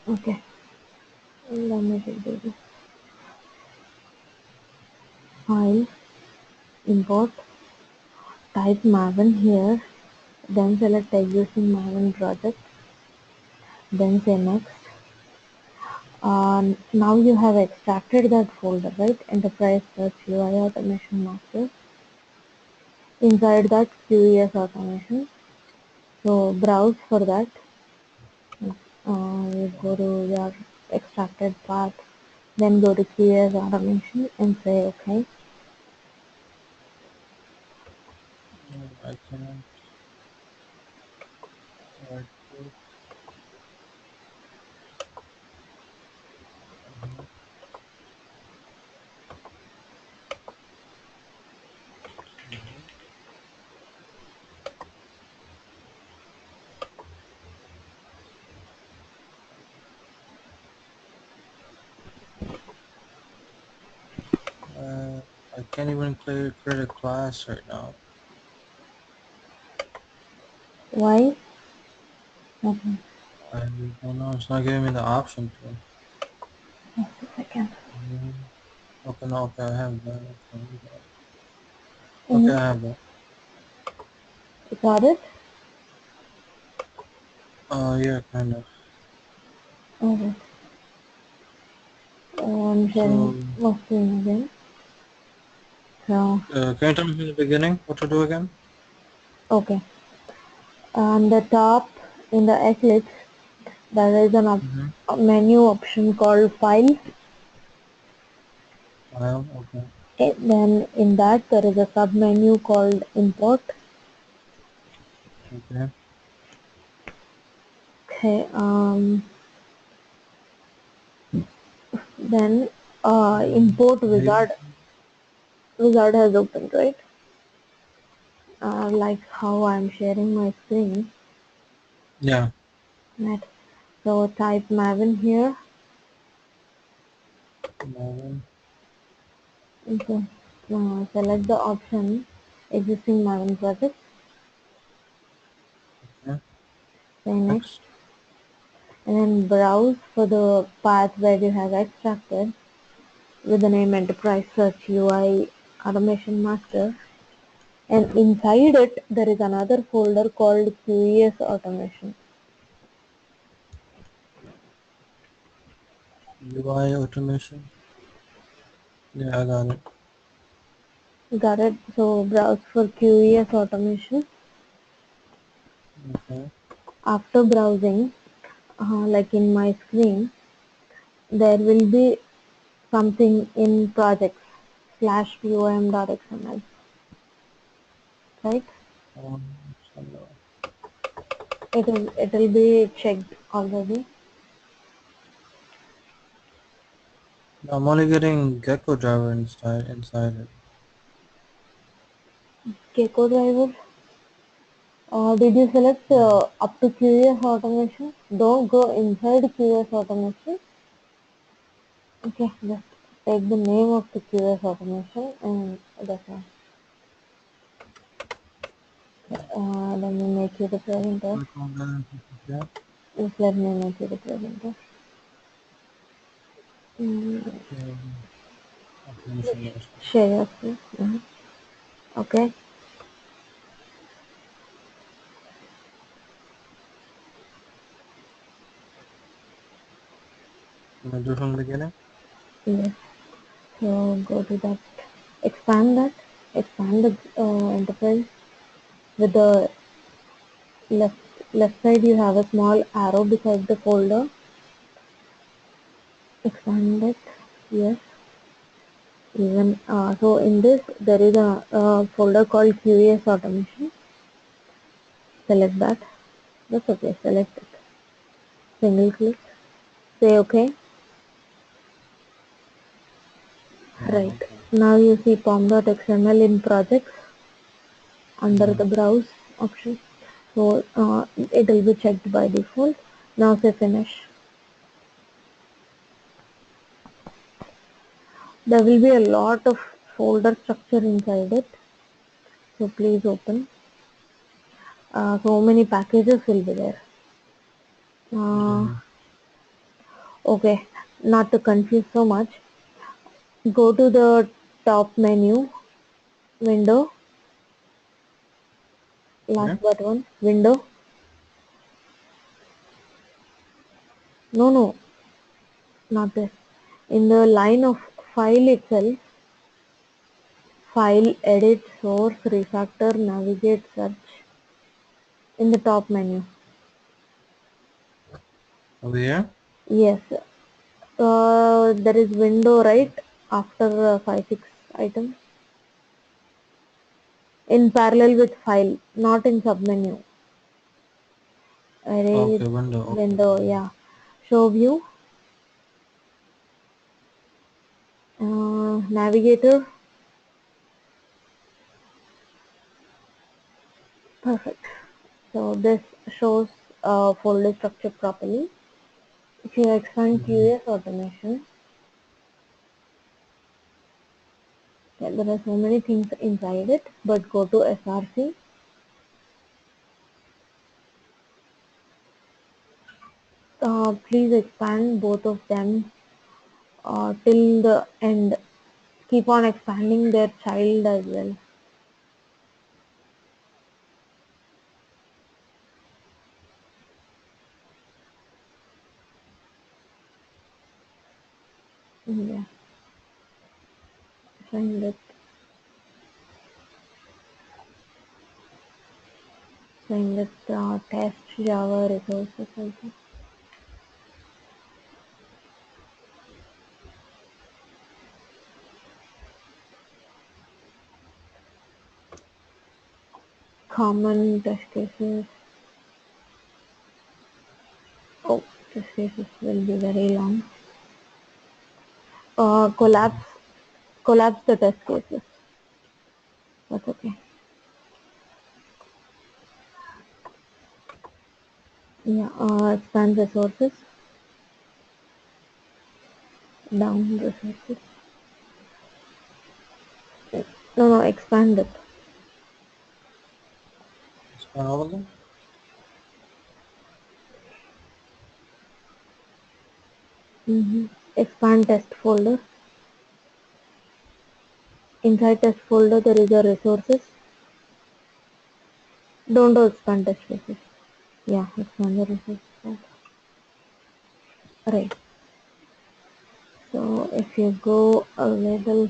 Okay, let me do this. File, import, type Maven here, then select existing Maven project, then say next. Now you have extracted that folder, right? Enterprise Search UI Automation Master. Inside that QES automation. So browse for that. You go to your extracted path, then go to QES automation and say OK. I can't. Right click. Mhm. Mhm. Uh, I can't even create a class right now. Why? Okay, I don't know. It's not giving me the option to. just a second. Mhm. Okay, no, okay, I have that. Okay, I got it. Okay, Mm, I have that. you got it? Yeah, kind of. Okay. I'm sharing So, my screen again. So, can you tell me from the beginning what to do again? okay. On the top in the Eclipse, there is Mm-hmm. a menu option called File. File, okay. Then in that there is a sub menu called Import. Okay. Okay. Then import Maybe. wizard has opened, right? Like how I'm sharing my screen. Yeah. Right. So type Maven here. Maven, Okay. Select the option existing Maven project. okay. Say next. Next. And then browse for the path where you have extracted with the name Enterprise Search UI Automation Master. And inside it, there is another folder called QES Automation. UI automation. Yeah, I got it. Got it? So browse for QES Automation. Okay. After browsing, like in my screen, there will be something in projects /pom.xml, right? So, It will be checked already. I'm only getting Gecko driver inside it. Gecko driver. Did you select Yeah. up to QS automation? Don't go inside QS automation. Okay, just take the name of the QS automation and that's all. Let me make you the presenter. Click on that. Yeah. Just let me make you the presenter. Mm, Okay. I'm finishing this. share your screen. Okay, I'm gonna do it from the beginning. yes. So go to that, expand the enterprise. With the left side, you have a small arrow beside the folder. Expand it. Yes. Even so, in this there is a folder called QES automation. Select that. That's okay. Select it. Single click. Say OK. Right. Okay. Now you see pom.xml in projects under Yeah. the browse option. So it will be checked by default. Now say finish. There will be a lot of folder structure inside it. So please open. So many packages will be there. Uh, Okay. Okay, not to confuse so much, go to the top menu window, last Yeah. but one window. No, no, not this. In the line of file itself, file, edit, source, refactor, navigate, search in the top menu. Over here. Yes, there is window right after 5 6 items in parallel with file, not in submenu. Edit, Okay, window. Okay, window, okay. yeah. Show view, navigator, perfect. So this shows folder structure properly. If you expand Mm-hmm. QS automation, yeah, there are so many things inside it, but go to SRC. Please expand both of them till the end. Keep on expanding their child as well. Yeah, find it. Find it. Test Java resources also. Common test cases. Oh, test cases will be very long. Collapse the test cases. That's okay. Yeah, expand resources, down resources. No, no, expand it. Span all of them. Expand test folder. Inside test folder, there is a resources. Don't do expand test cases. Yeah, expand the resources. Right. So if you go a little,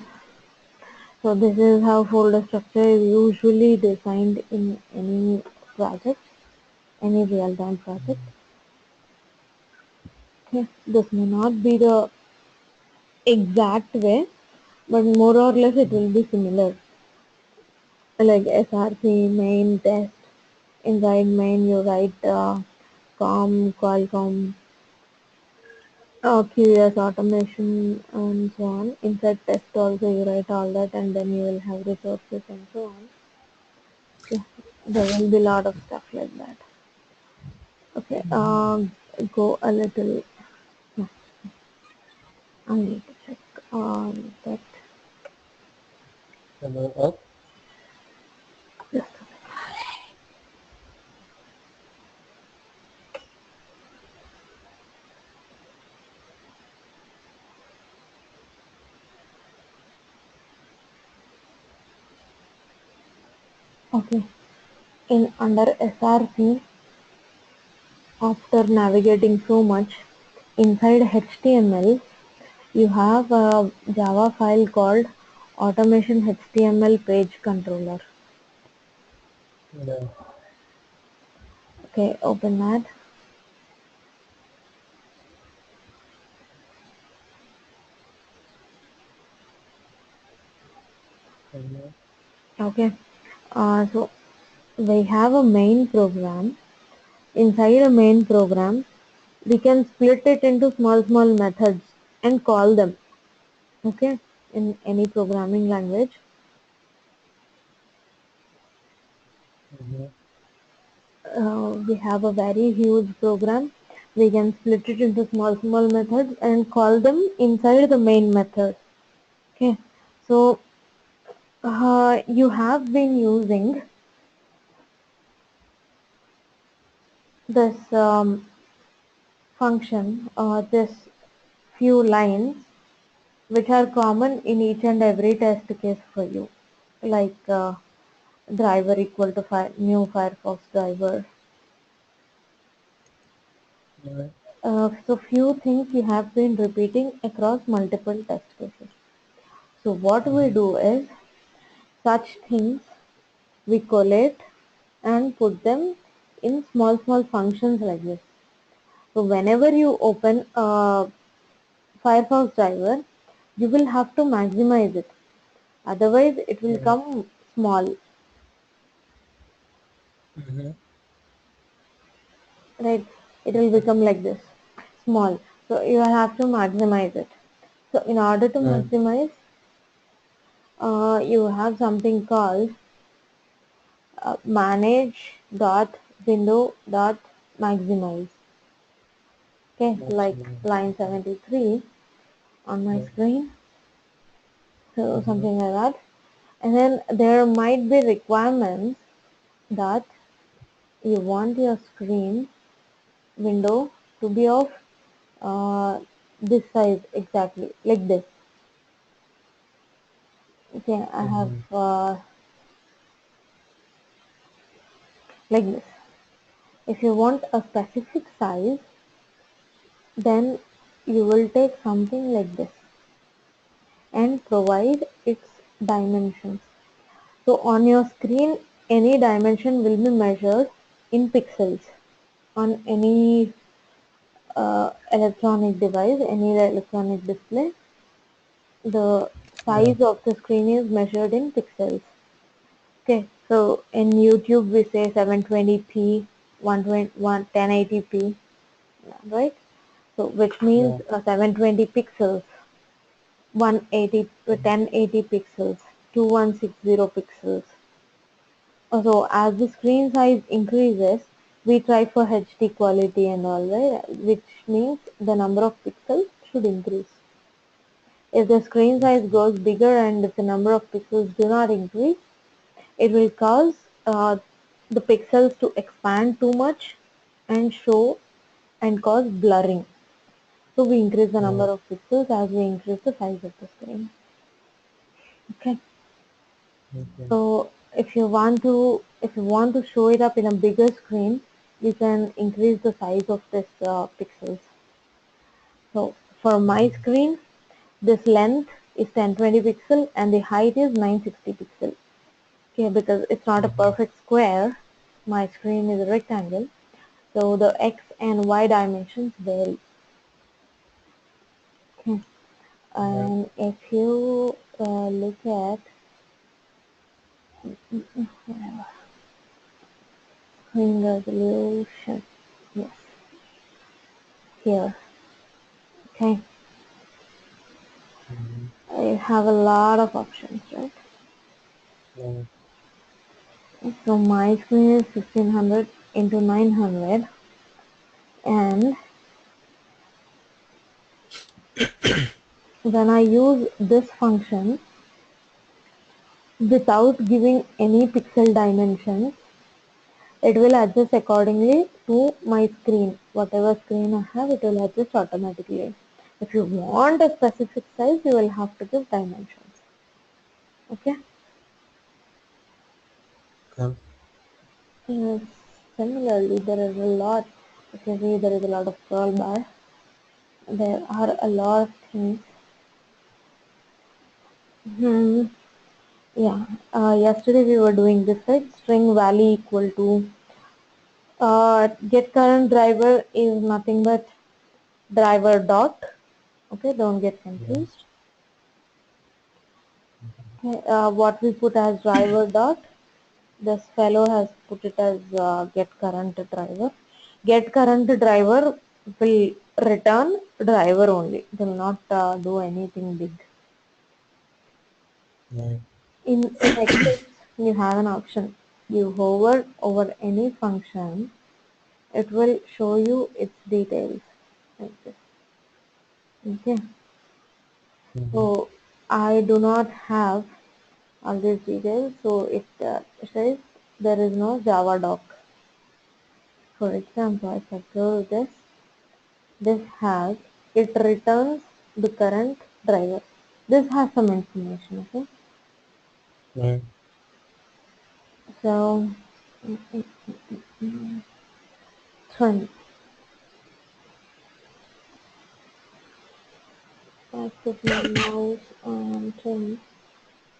so this is how folder structure is usually designed in any project, any real-time project. Okay, this may not be the exact way, but more or less it will be similar. Like SRC, main, test. Inside main, you write Qualcomm, QS automation, and so on. Inside test also, you write all that, and then you will have resources and so on. Okay, there will be a lot of stuff like that. Okay, go a little. No, I need to check that. And then up. Just okay. In under SRC, after navigating so much, inside HTML, you have a Java file called automation HTML page controller. Yeah. Okay, open that. And then, Okay, so we have a main program. Inside a main program, we can split it into small methods and call them. Okay, in any programming language, mm-hmm. we have a very huge program. We can split it into small methods and call them inside the main method. Okay, so you have been using this function, this few lines which are common in each and every test case for you, like driver equal to new Firefox driver. Right. So few things you have been repeating across multiple test cases. So what we Mm-hmm. do is such things we collate and put them in small functions like this. So whenever you open a Firefox driver, you will have to maximize it. Otherwise, it will Right. come small, Mm-hmm. right? It will Okay. become like this, small. So you will have to maximize it. So in order to Right. maximize, you have something called manage dot window dot maximize. Okay, like Maximum. line Okay. 73 on my Right. screen. So Mm-hmm. something like that. And then there might be requirements that you want your screen window to be of uh, this size exactly, like this. Okay, I have Mm-hmm. like this. If you want a specific size, then you will take something like this and provide its dimensions. So on your screen, any dimension will be measured in pixels on any electronic device, any electronic display. The Yeah. size of the screen is measured in pixels. Okay, so in YouTube we say 720p, 1080p, right? So which means Yeah. 720 pixels, 180, 1080 pixels, 2160 pixels. So as the screen size increases, we try for HD quality and all, right? Which means the number of pixels should increase. If the screen size Okay. goes bigger and if the number of pixels do not increase, it will cause the pixels to expand too much and show and cause blurring. So we increase the number Right. of pixels as we increase the size of the screen. Okay. Okay. So if you want to show it up in a bigger screen, you can increase the size of this pixels. So for my Mm-hmm. screen, this length is 1020 pixel and the height is 960 pixel. Okay, because it's not a Mm-hmm. perfect square, my screen is a rectangle, so the x and y dimensions vary. Okay. Right. And if you look at screen resolution, yes, here, okay, Mm-hmm. I have a lot of options, right? Right. So my screen is 1600 into 900, and when I use this function without giving any pixel dimensions, it will adjust accordingly to my screen. Whatever screen I have, it will adjust automatically. If you want a specific size, you will have to give dimensions. Okay. Okay. Yes. Similarly, there is a lot. If you see, there is a lot of scroll bar. There are a lot of things. Hmm. Yeah. Yesterday we were doing this, right? String value equal to get current driver is nothing but driver dot. Okay, don't get Yes. confused. Okay, what we put as driver dot, this fellow has put it as get current driver. Get current driver will return driver only, will not do anything big. Right. In Eclipse, you have an option. You hover over any function, it will show you its details like this. Okay, Mm-hmm. so I do not have all these details, so it says there is no Java doc. For example, if I go to this has it returns the current driver. This has some information, okay? Right. So, trim. I put my mouse on trim.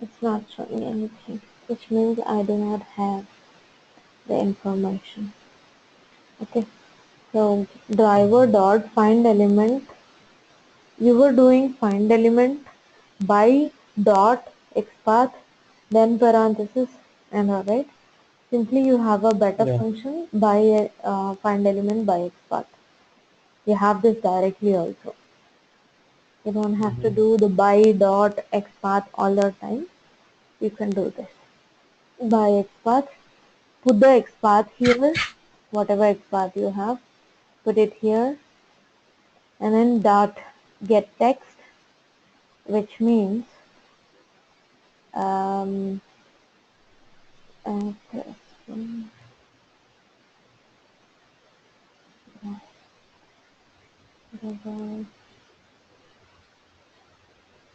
It's not showing anything, which means I do not have the information. Okay, so driver Mm-hmm. dot find element. You were doing find element by dot xpath, then parenthesis, and alright. Simply you have a better Yeah. function by find element by xpath. You have this directly also. You don't have to Mm-hmm. do the by dot xpath all the time. You can do this by xpath. Put the xpath here, whatever xpath you have, put it here, and then dot get text, which means um, press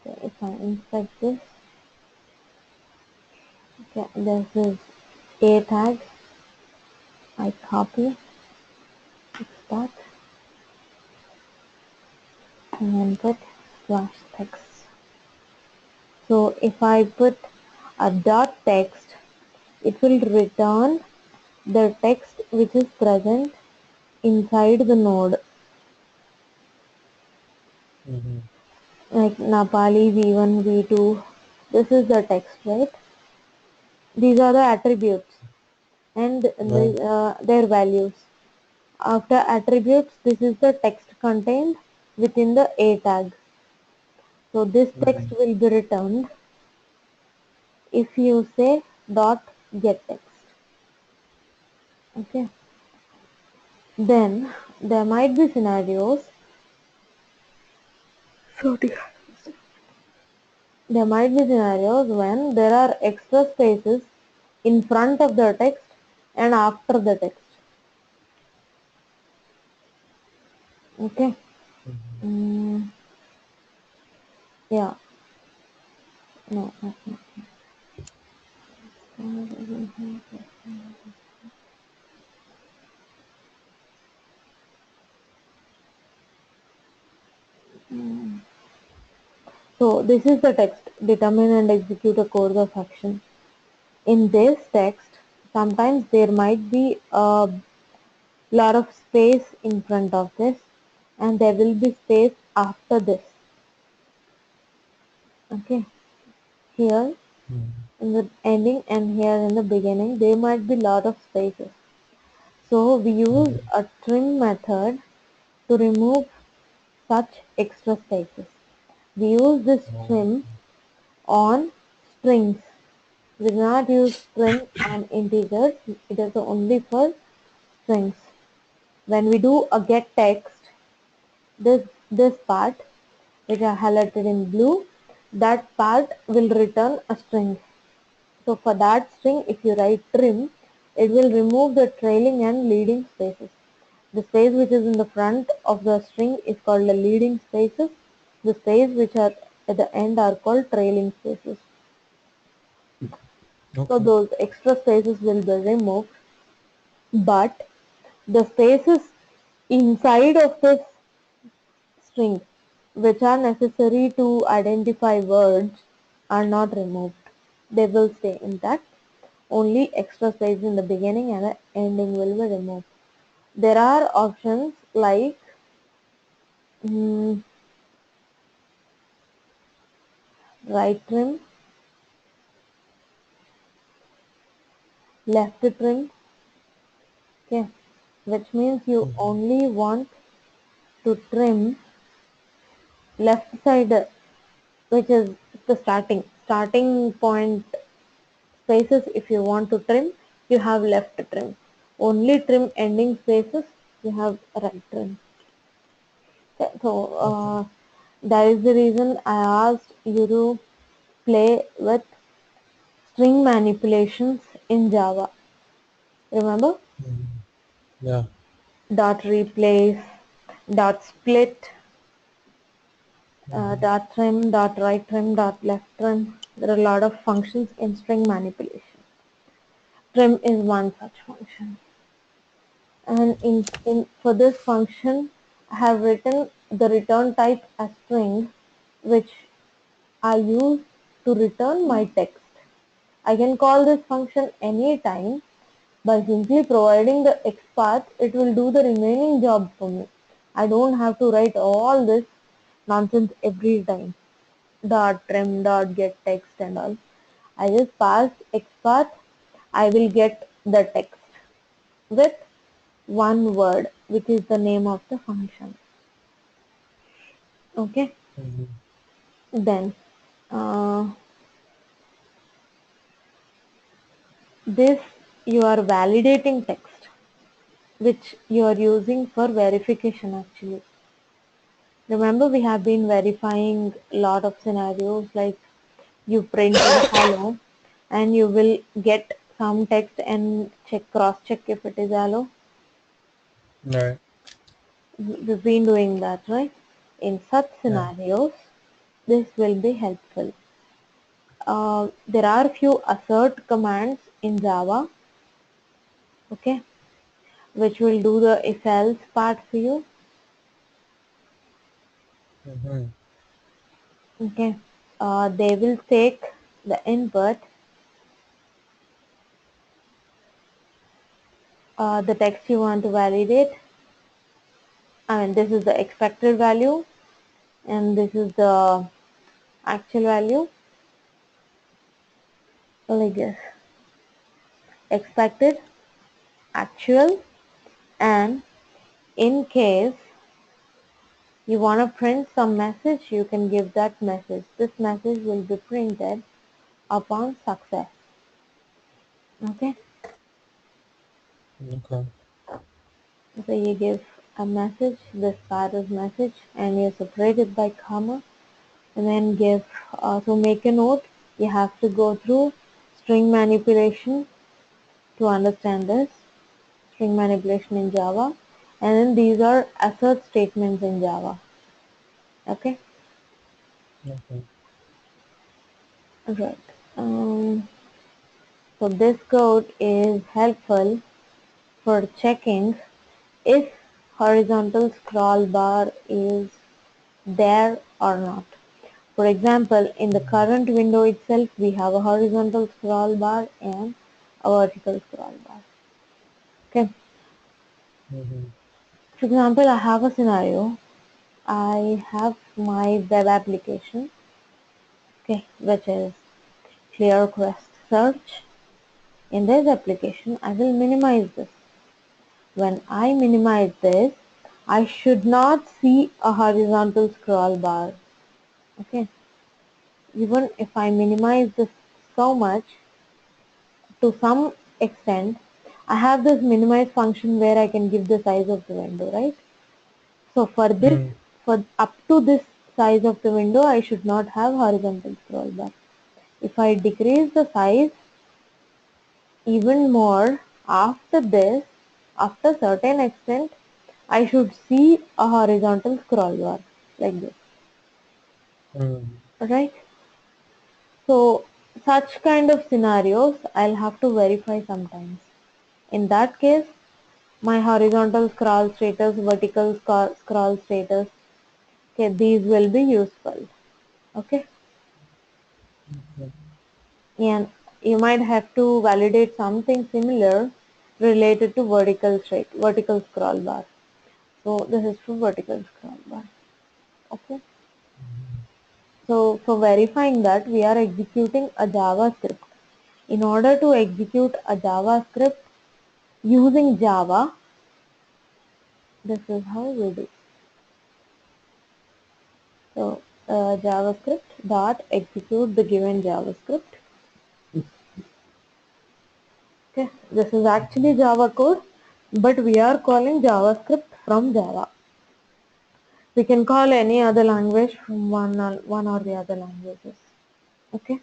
okay, if I inspect this, okay, this is a tag. I copy that and then put slash text. So if I put a dot text, it will return the text which is present inside the node, Mm-hmm. like Napali V1, V2. This is the text, right? These are the attributes and Right. their values. After attributes, this is the text contained within the A tag. So this Mm-hmm. text will be returned if you say dot get text. Okay. Then there might be scenarios. Sorry. There might be scenarios when there are extra spaces in front of the text and after the text. Okay. Mm-hmm. Mm, yeah. No. No, no. So this is the text. Determine and execute a course of action. In this text, sometimes there might be a lot of space in front of this, and there will be space after this. Okay. Here Mm-hmm. in the ending and here in the beginning, there might be lot of spaces. So we use Mm-hmm. a trim method to remove such extra spaces. We use this Oh, trim on strings. We do not use trim on integers. It is only for strings. When we do a get text, this part which are highlighted in blue, that part will return a string. So for that string, if you write trim, it will remove the trailing and leading spaces. The space which is in the front of the string is called the leading spaces. The space which are at the end are called trailing spaces. So okay. those extra spaces will be removed, but the spaces inside of this string which are necessary to identify words are not removed. They will stay intact. Only extra space in the beginning and the ending will be removed. There are options like mm, right trim, left trim, okay, which means you Mm-hmm. only want to trim left side, which is the starting point spaces. If you want to trim, you have left trim. Only trim ending spaces, you have right trim. Okay, so Okay. that is the reason I asked you to play with string manipulations in Java. Remember? Mm-hmm. Yeah. Dot replace, dot split, Mm-hmm. dot trim, dot right trim, dot left trim. There are a lot of functions in string manipulation. Trim is one such function. And in for this function, I have written the return type as string, which I use to return my text. I can call this function anytime. By simply providing the X path, it will do the remaining job for me. I don't have to write all this nonsense every time. Dot trim, dot get text and all. I just pass X path, I will get the text with one word, which is the name of the function. Okay, Mm-hmm. then uh, this you are validating text, which you are using for verification actually. Remember, we have been verifying a lot of scenarios like you printed hello and you will get some text and cross check if it is hello. Right. We've been doing that, right? In such Yeah. scenarios, this will be helpful. There are few assert commands in Java, okay, which will do the if else part for you. Mm-hmm. Okay, they will take the input, the text you want to validate. I mean, this is the expected value, and this is the actual value. Like this: expected, actual, and in case you want to print some message, you can give that message. This message will be printed upon success. Okay, Okay. so you give a message, this part is message, and you separate it by comma, and then give. So make a note. You have to go through string manipulation to understand this. String manipulation in Java, and then these are assert statements in Java. Okay, Okay. right. So this code is helpful for checking if horizontal scroll bar is there or not. For example, in the Mm-hmm. current window itself, we have a horizontal scroll bar and a vertical scroll bar. Okay. Mm-hmm. For example, I have a scenario. I have my web application, okay, which is clear quest search. In this application, I will minimize this. When I minimize this, I should not see a horizontal scroll bar. Okay, even if I minimize this so much, to some extent, I have this minimize function where I can give the size of the window, right? So Mm-hmm. for up to this size of the window, I should not have horizontal scroll bar. If I decrease the size even more after this, after certain extent, I should see a horizontal scroll bar like this, Mm-hmm. right? So such kind of scenarios I'll have to verify sometimes. In that case, my horizontal scroll status, vertical scroll status, okay, these will be useful. Okay, Okay. and you might have to validate something similar related to vertical scroll bar. So this is for vertical scroll bar. Okay. So for verifying that, we are executing a JavaScript. In order to execute a JavaScript using Java, this is how we do. So JavaScript dot execute the given JavaScript. Okay, this is actually Java code, but we are calling JavaScript from Java. We can call any other language from one or the other languages. Okay,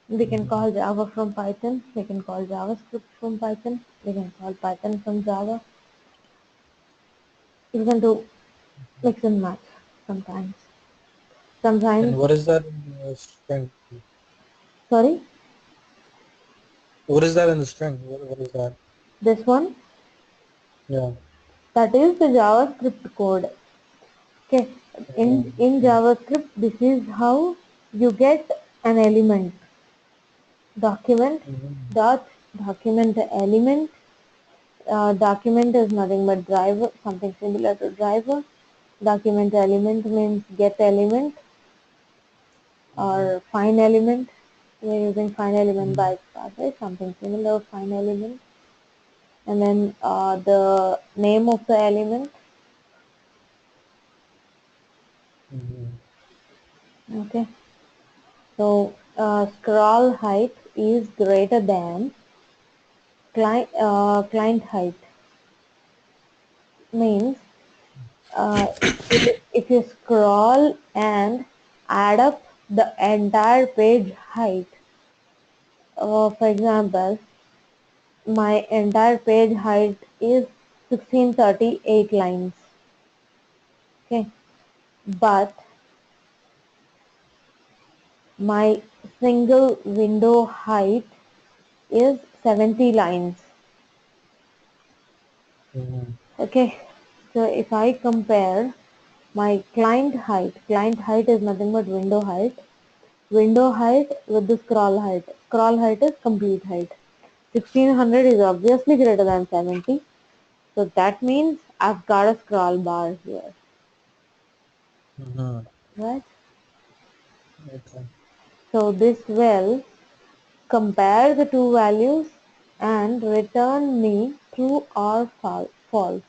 we can Mm-hmm. call Java from Python. We can call JavaScript from Python. We can call Python from Java. We can do mix and match sometimes. Sometimes, And what is that in the string? sorry, What is that in the string? What is that? this one, Yeah. that is the JavaScript code. Okay, in Okay. JavaScript, this is how you get an element. Document Mm-hmm. dot document element. Document is nothing but driver, something similar to driver. Document element means get element Mm-hmm. or find element. We're using find element Mm-hmm. by process, something similar find element. And then the name of the element. Mm-hmm. Okay, so scroll height is greater than client height means uh, if you scroll and add up the entire page height, for example, my entire page height is 1638 lines. Okay, but my single window height is 70 lines. Mm-hmm. Okay, so if I compare my client height is nothing but window height with the scroll height is complete height. 1600 is obviously greater than 70, so that means I've got a scroll bar here, Mm-hmm. right? Okay. So this will compare the two values and return me true or false.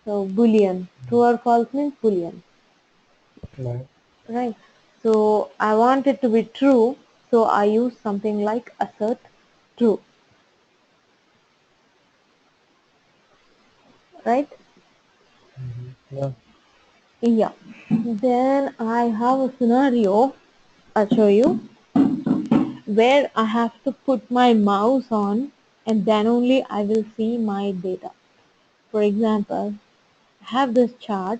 So boolean, true or false means boolean, Right. right? So I want it to be true, so I use something like assert true, right? Mm-hmm. Yeah. Yeah. Then I have a scenario I'll show you where I have to put my mouse on and then only I will see my data. For example, I have this chart.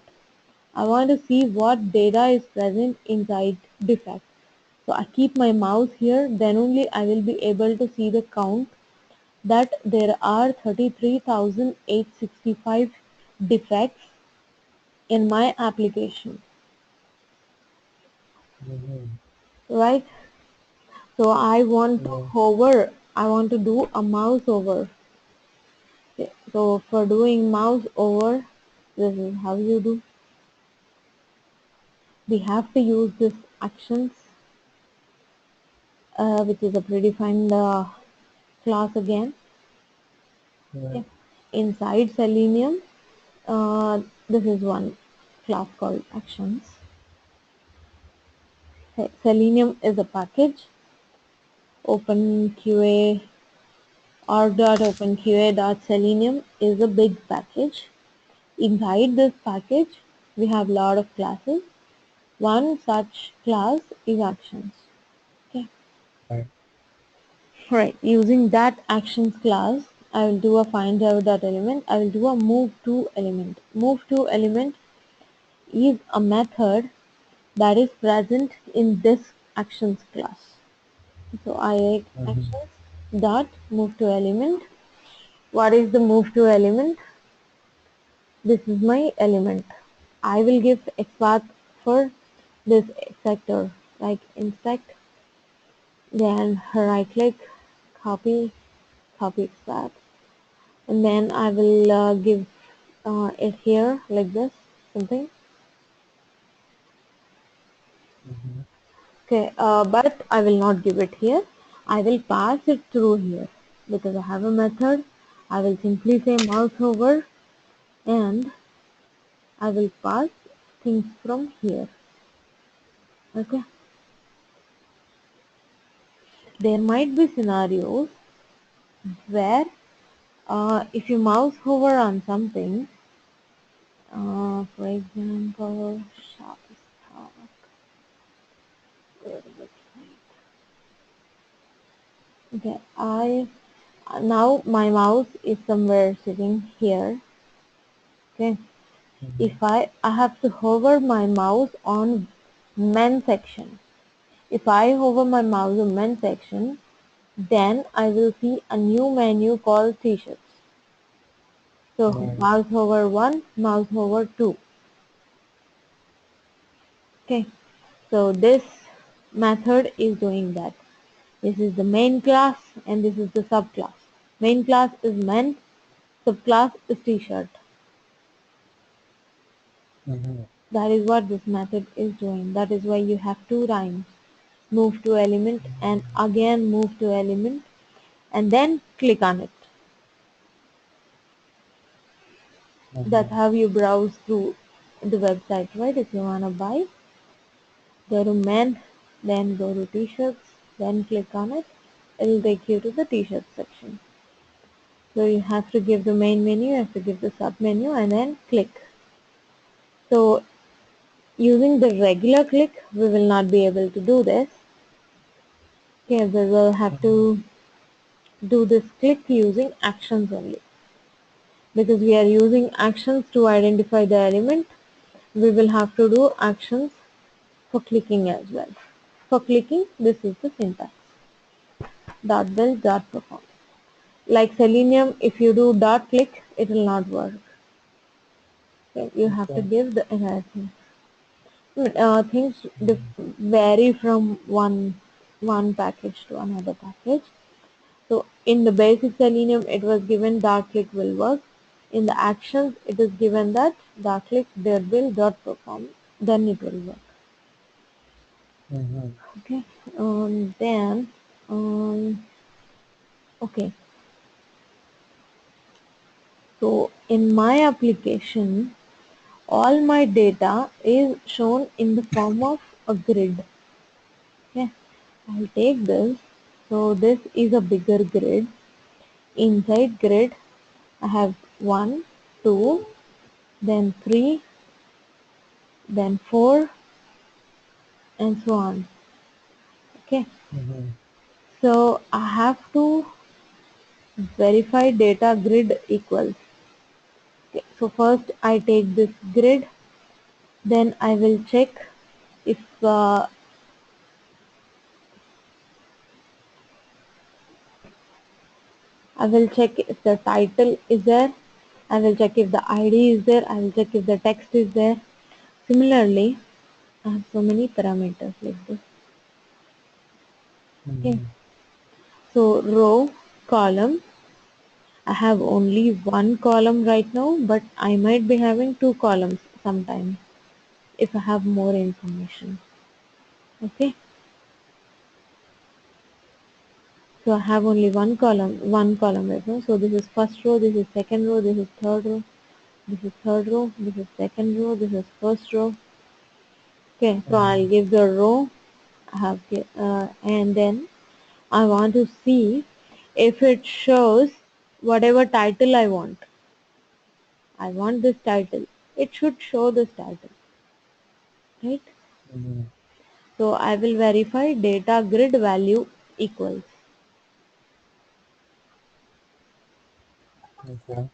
I want to see what data is present inside defect. So I keep my mouse here, then only I will be able to see the count that there are 33,865 defects in my application, Mm-hmm. right? So I want to Yeah. hover, I want to do a mouse over. Okay, so for doing mouse over, this is how you do. We have to use this actions, which is a predefined class again. Right. Okay. Inside Selenium, this is one class called actions. Okay, Selenium is a package. OpenQA org.openqa.selenium is a big package. Inside this package, we have a lot of classes. One such class is actions. Okay. Right. Right. Using that actions class, I will do a find element. I will do a move to element. Move to element is a method that is present in this actions class. So I write Mm-hmm. actions dot move to element. What is the move to element? This is my element. I will give XPath for this sector, like insect, then right click, copy, copy XPath, and then I will give it here like this, something. Mm-hmm. Okay, but I will not give it here. I will pass it through here because I have a method. I will simply say mouse over and I will pass things from here. Okay, there might be scenarios where if you mouse hover on something, for example, sharp spark, where is it? Okay, I now my mouse is somewhere sitting here. Okay, Mm-hmm. if I have to hover my mouse on men section. If I hover my mouse on men section, then I will see a new menu called t-shirts. So Right. mouse hover 1, mouse hover 2. Okay. So this method is doing that. This is the main class and this is the subclass. Main class is men, subclass is t-shirt. Mm-hmm. That is what this method is doing. That is why you have two rhymes. Move to element and again move to element and then click on it. That's Mm-hmm. how you browse through the website, right? If you wanna buy, go to men, then go to t-shirts, then click on it. It'll take you to the t-shirt section. So you have to give the main menu, you have to give the sub menu and then click. So using the regular click, we will not be able to do this. Okay, we will have Mm-hmm. to do this click using actions only. Because we are using actions to identify the element, we will have to do actions for clicking as well. For clicking, this is the syntax. Dot build dot perform. Like Selenium, if you do dot click, it will not work. Okay, you have to Okay. give the error thing. Things Mm-hmm. vary from one package to another package. So in the basic Selenium, it was given dot click will work. In the actions, it is given that dot click there will dot perform. Then it will work. Mm-hmm. Okay. Then okay. So in my application, all my data is shown in the form of a grid. Okay. I'll take this. So this is a bigger grid. Inside grid, I have 1, 2, then 3, then 4, and so on. Okay. Mm-hmm. So I have to verify data grid equals. Okay. So first I take this grid, then I will check if I will check if the title is there. I will check if the ID is there. I will check if the text is there. Similarly, I have so many parameters like this. Okay. Mm-hmm. So row, column. I have only one column right now, but I might be having two columns sometime if I have more information. Okay. So I have only one column right now. So this is first row, this is second row, this is third row, this is third row, this is second row, this is first row. Okay, so I'll Mm-hmm. give the row. And then I want to see if it shows whatever title I want. I want this title. It should show this title, right? Mm-hmm. So I will verify data grid value equals. Okay.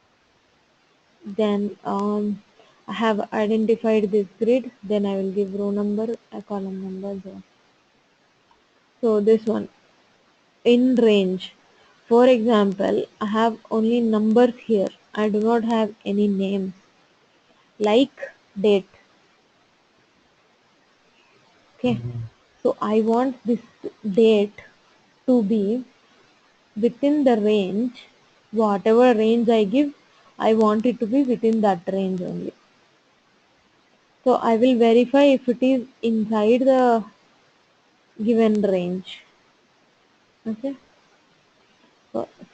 Then I have identified this grid. Then I will give row number, a column number there. So this one in range. For example, I have only numbers here. I do not have any names like date. Okay, Mm-hmm. so I want this date to be within the range. Whatever range I give, I want it to be within that range only. So I will verify if it is inside the given range. Okay.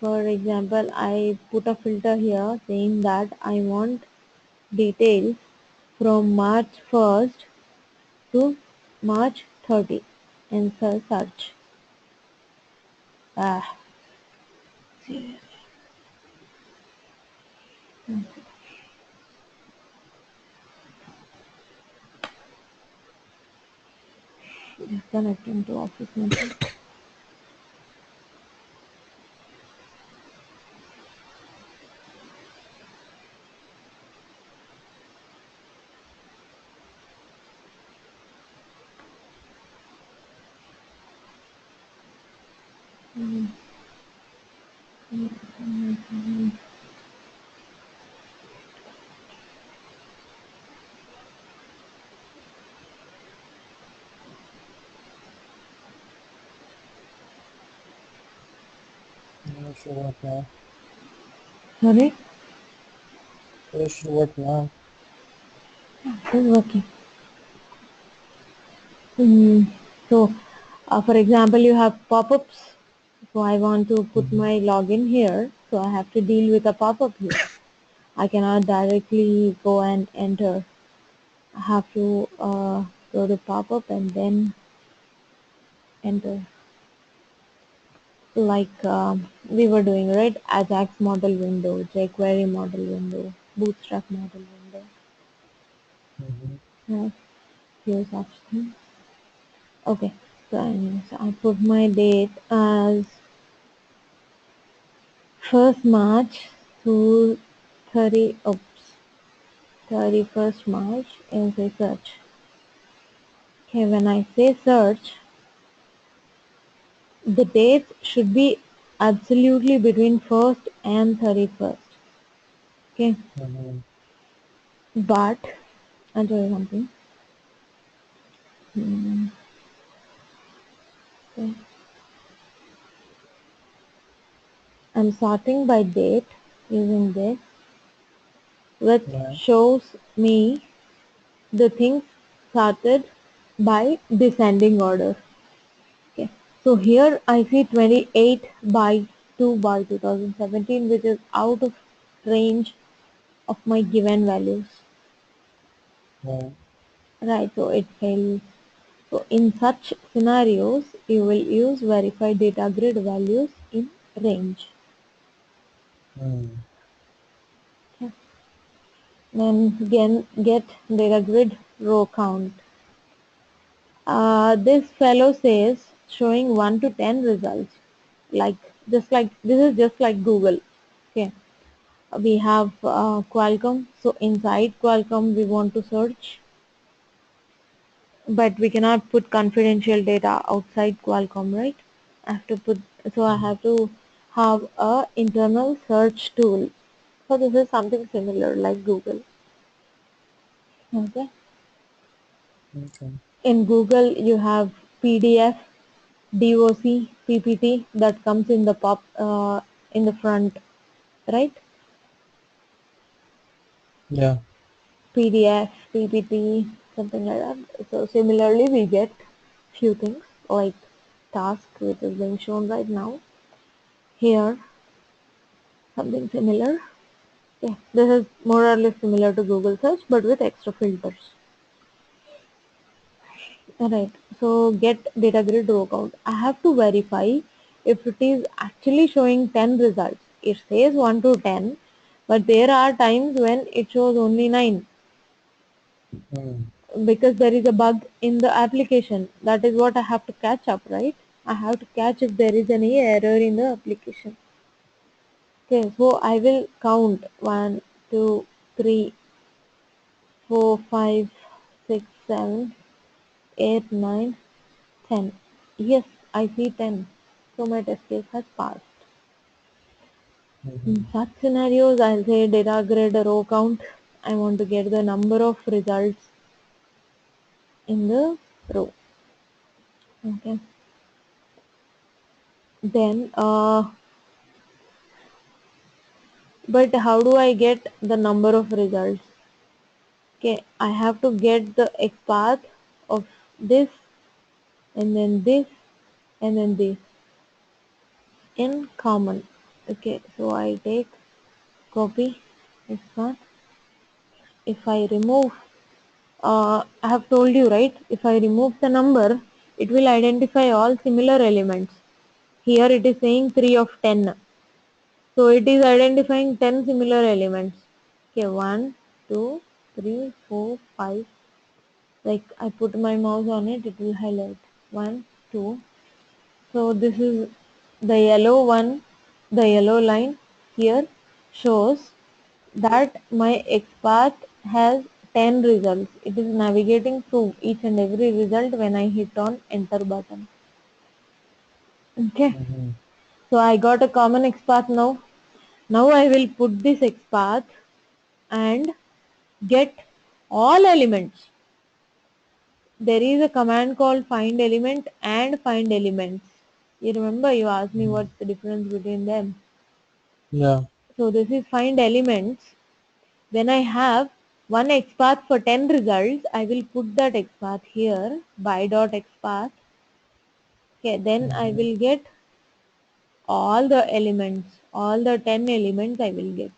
For example, I put a filter here saying that I want details from March 1st to March 30 and search. Ah, connecting to Office network. Mm, mm, It should work now. Sorry, It should work now. it is working. Mm, so, for example, you have pop-ups. So I want to put Mm-hmm. my login here. So I have to deal with a pop-up here. I cannot directly go and enter. I have to go to pop-up and then enter. Like we were doing, right? Ajax model window, jQuery model window, Bootstrap model window. Mm-hmm. Yes, few such things. Okay, so anyways, I put my date as 1st March to 30, oops, 31st March and say search. Okay, when I say search, the dates should be absolutely between 1st and 31st. Okay, Mm-hmm. but I'll tell you something. Hmm, okay. I'm sorting by date using this, which Yeah. shows me the things sorted by descending order. Okay. So here I see 28 by 2 by 2017, which is out of range of my given values. Yeah. Right, so it fails. So in such scenarios, you will use verified data grid values in range. Mm. Okay. Then again get data grid row count. This fellow says showing 1 to 10 results. Like just like this is just like Google. Okay. We have Qualcomm. So inside Qualcomm we want to search, but we cannot put confidential data outside Qualcomm, right? I have to put, so I Mm. have to have a internal search tool. So this is something similar like Google. Okay. Okay. In Google you have PDF, DOC, PPT that comes in the pop in the front, right? Yeah. PDF, PPT, something like that. So similarly, we get few things like task, which is being shown right now. Here, something similar. Okay, this is more or less similar to Google search, but with extra filters. Alright, so get data grid row count. I have to verify if it is actually showing 10 results. It says 1 to 10, but there are times when it shows only 9 Mm. because there is a bug in the application. That is what I have to catch up, right? I have to catch if there is any error in the application. Okay, so I will count 1, 2, 3, 4, 5, 6, 7, 8, 9, 10. Yes, I see 10. So my test case has passed. Mm-hmm. In such scenarios, I'll say data grid row count. I want to get the number of results in the row. Okay. Then, but how do I get the number of results? Okay, I have to get the XPath of this and then this and then this in common. Okay, so I take copy XPath. If I remove, I have told you, right? If I remove the number, it will identify all similar elements. Here it is saying 3 of 10. So it is identifying 10 similar elements. Okay, 1, 2, 3, 4, 5. Like I put my mouse on it, it will highlight 1, 2. So this is the yellow one, the yellow line here shows that my XPath has 10 results. It is navigating through each and every result when I hit on enter button. Okay. Mm-hmm. So I got a common XPath now. Now I will put this XPath and get all elements. There is a command called find element and find elements. You remember you asked me Mhm. what's the difference between them. Yeah. So this is find elements. When I have one XPath for 10 results, I will put that XPath here by dot XPath. Okay, then I Mhm. will get all the elements, all the 10 elements I will get.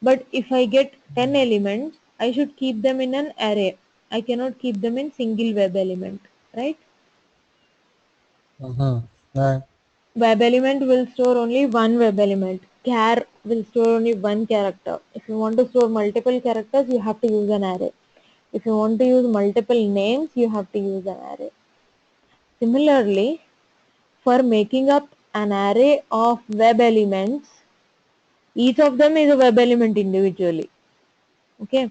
But if I get 10 elements, I should keep them in an array. I cannot keep them in single web element, right? Mhm. Right. Web element will store only one web element. Char will store only one character. If you want to store multiple characters, you have to use an array. If you want to use multiple names, you have to use an array. Similarly, for making up an array of web elements, each of them is a web element individually. Okay,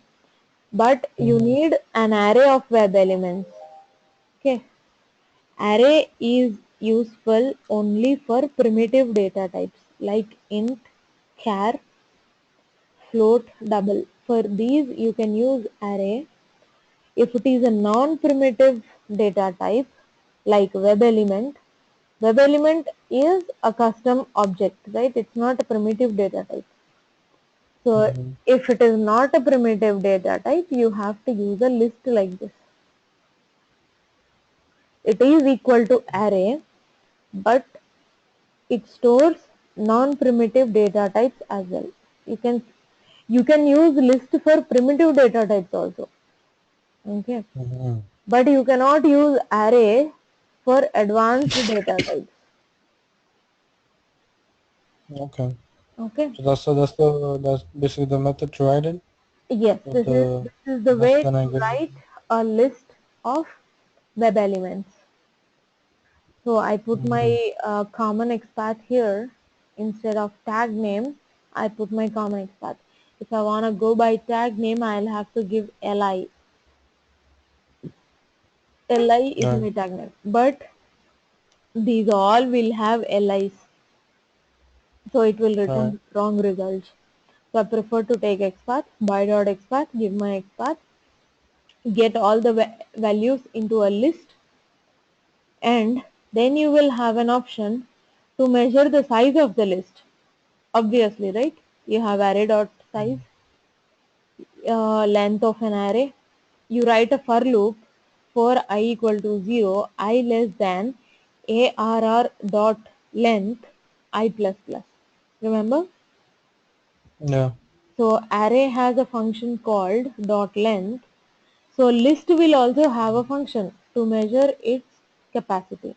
but you Mhm. need an array of web elements. Okay, array is useful only for primitive data types like int, char, float, double. For these you can use array. If it is a non-primitive data type like web element is a custom object, right? It's not a primitive data type. So Mhm. if it is not a primitive data type, you have to use a list like this. It is equal to array, but it stores non-primitive data types as well. You can you can use list for primitive data types also. Okay. Mhm. But you cannot use array for advanced data types. Okay. Okay. So that's basically the method to write it Yes, with the this is the less way than I to guess. write a list of web elements. So I put Mhm. my common XPath here instead of tag name. I put my common XPath. If I want to go by tag name, I'll have to give li. Li is Right. my tag name, but these all will have lis, so it will Right. return wrong results. So I prefer to take XPath, by.xpath, give my XPath, get all the values into a list, and then you will have an option to measure the size of the list. Obviously, right? You have array dot size, length of an array. You write a for loop for I equal to 0, I less than arr dot length I plus plus. Remember? Yeah. So array has a function called dot length. So list will also have a function to measure its capacity.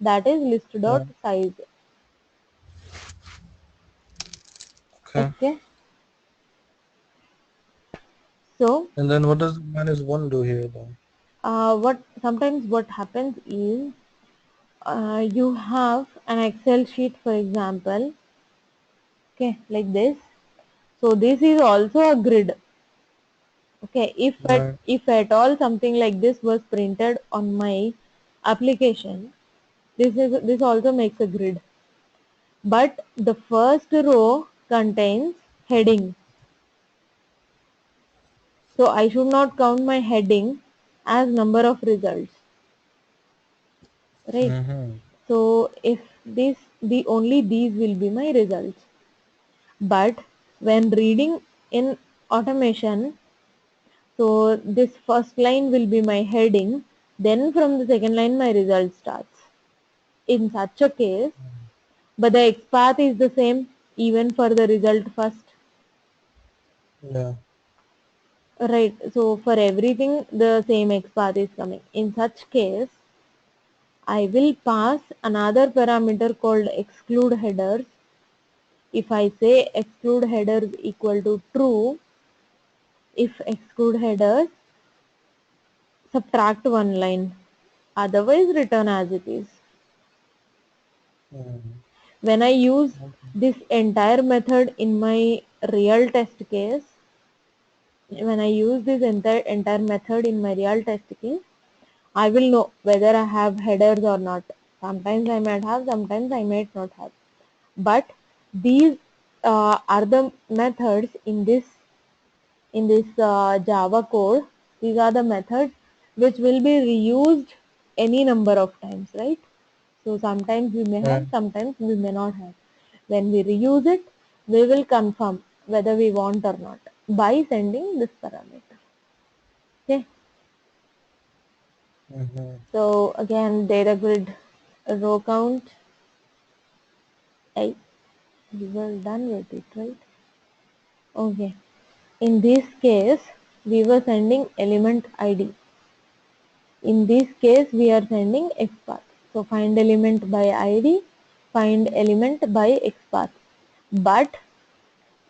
That is list dot Right. size. Okay. Okay. So And then what does -1 do here though? what sometimes what happens is you have an Excel sheet, for example, okay, like this. So this is also a grid. Okay, Right. if at all something like this was printed on my application, this also makes a grid. But the first row contains heading. So I should not count my heading as number of results, right? Mhm. So if the only these will be my results. But when reading in automation, so this first line will be my heading, then from the second line my result starts. In such a case, but the XPath is the same even for the result first. Yeah. Right, so for everything the same XPath is coming. In such case, I will pass another parameter called exclude headers. If I say exclude headers equal to true, if exclude headers, subtract one line, otherwise return as it is. Mhm. When I use Okay. this entire method in my real test case, when I use this entire method in my real test case, I will know whether I have headers or not. Sometimes I might have, sometimes I might not have. but these are the methods in this Java code. These are the methods which will be reused any number of times, right? So sometimes we may have, mm, sometimes we may not have. When we reuse it, we will confirm whether we want or not by sending this parameter. Okay. mm-hmm, So again, data grid row count. I We were done with it, right? Okay. In this case, we were sending element ID. In this case, we are sending XPath. So find element by ID, find element by XPath. But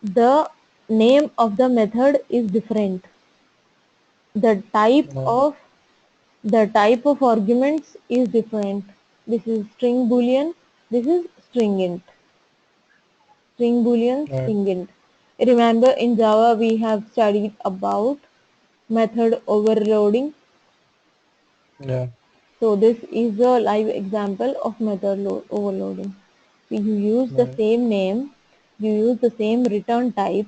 the name of the method is different. The yeah, type of arguments is different. This is string boolean, this is string int. String boolean, yeah, string int. Remember in Java we have studied about method overloading. yeah, So this is a live example of method overloading. So you use the yeah, same name, you use the same return type,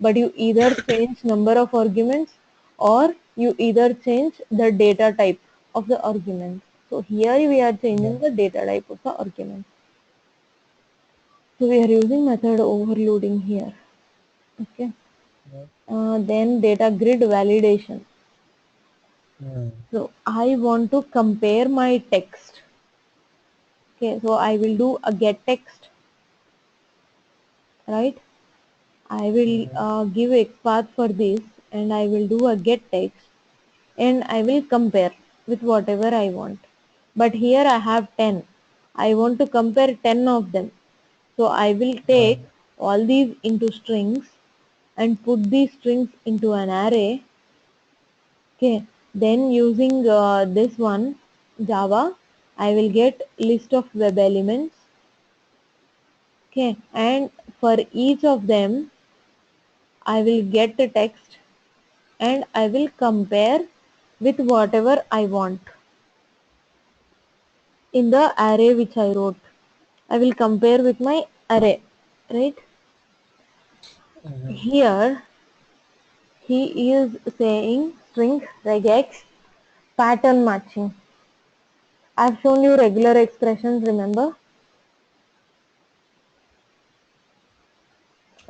but you either change number of arguments or you either change the data type of the argument. So here we are yeah, changing the data type of the argument. So we are using method overloading here. Okay. yeah, Then data grid validation. mm, So I want to compare my text. Okay, so I will do a get text, right? I will mm-hmm, give a path for this and I will do a get text and I will compare with whatever I want. But here I have 10. I want to compare 10 of them. So I will yeah, take all these into strings and put these strings into an array. Okay. Then using this one Java, I will get list of web elements. Okay. And for each of them, I will get the text and I will compare with whatever I want in the array which I wrote. I will compare with my array, right? mm-hmm, Here he is saying string regex pattern matching. I've shown you regular expressions, remember?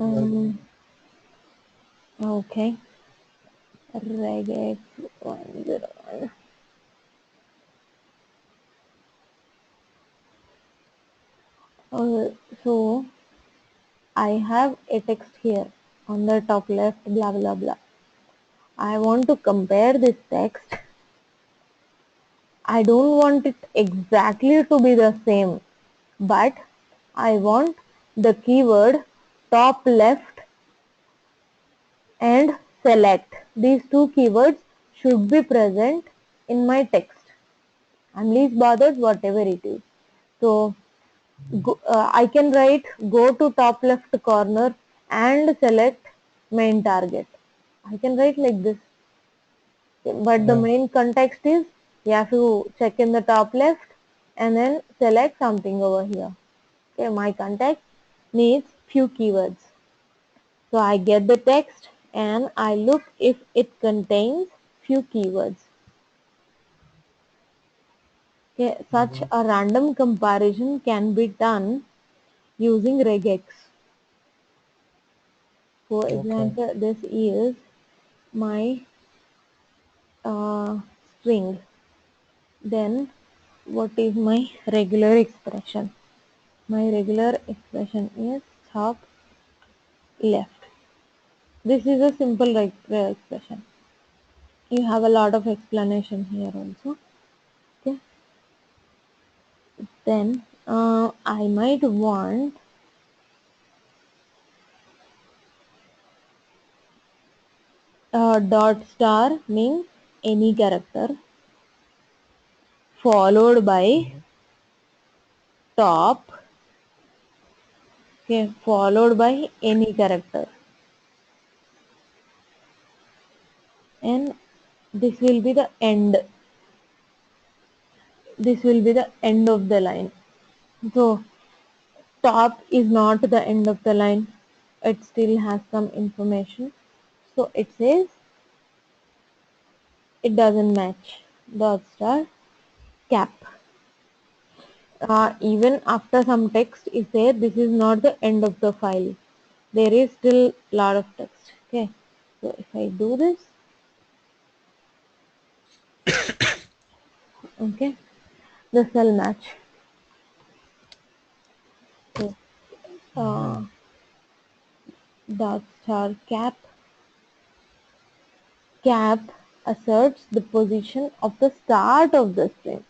yeah, Um, okay, regex 101. Uh, so I have a text here on the top left, blah blah blah. I want to compare this text. I don't want it exactly to be the same, but I want the keyword top left and select. These two keywords should be present in my text. I'm least bothered whatever it is. So I can write go to top left corner and select main target. I can write like this. But the yeah, main context is you have to check in the top left and then select something over here. Okay, my context needs few keywords. So I get the text and I look if it contains few keywords. Okay, such mm-hmm, a random comparison can be done using regex. For okay, example, this is my uh, string. Then what is my regular expression? My regular expression is top left. This is a simple expression. You have a lot of explanation here also. Okay. Then I might want dot star means any character followed by mm-hmm, top, okay, followed by any character, and this will be the end. This will be the end of the line. So top is not the end of the line. It still has some information. So it says it doesn't match. Dot star cap. Even after some text is there, this is not the end of the file. There is still lot of text. Okay. So if I do this, okay, the cell match. So Mm-hmm. dot star cap asserts the position of the start of the string.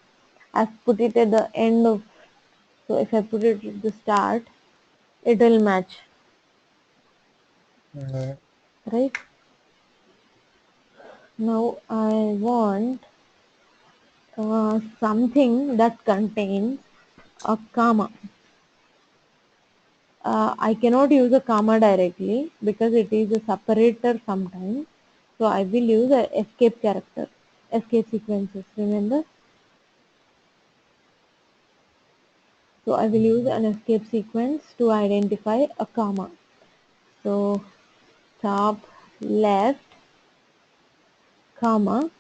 I've put it at the end of, so if I put it at the start, it will match, Mm-hmm. right? Now I want something that contains a comma. I cannot use a comma directly because it is a separator sometimes. So I will use a escape character, escape sequences, remember? So I will use Mm-hmm. an escape sequence to identify a comma. So top left comma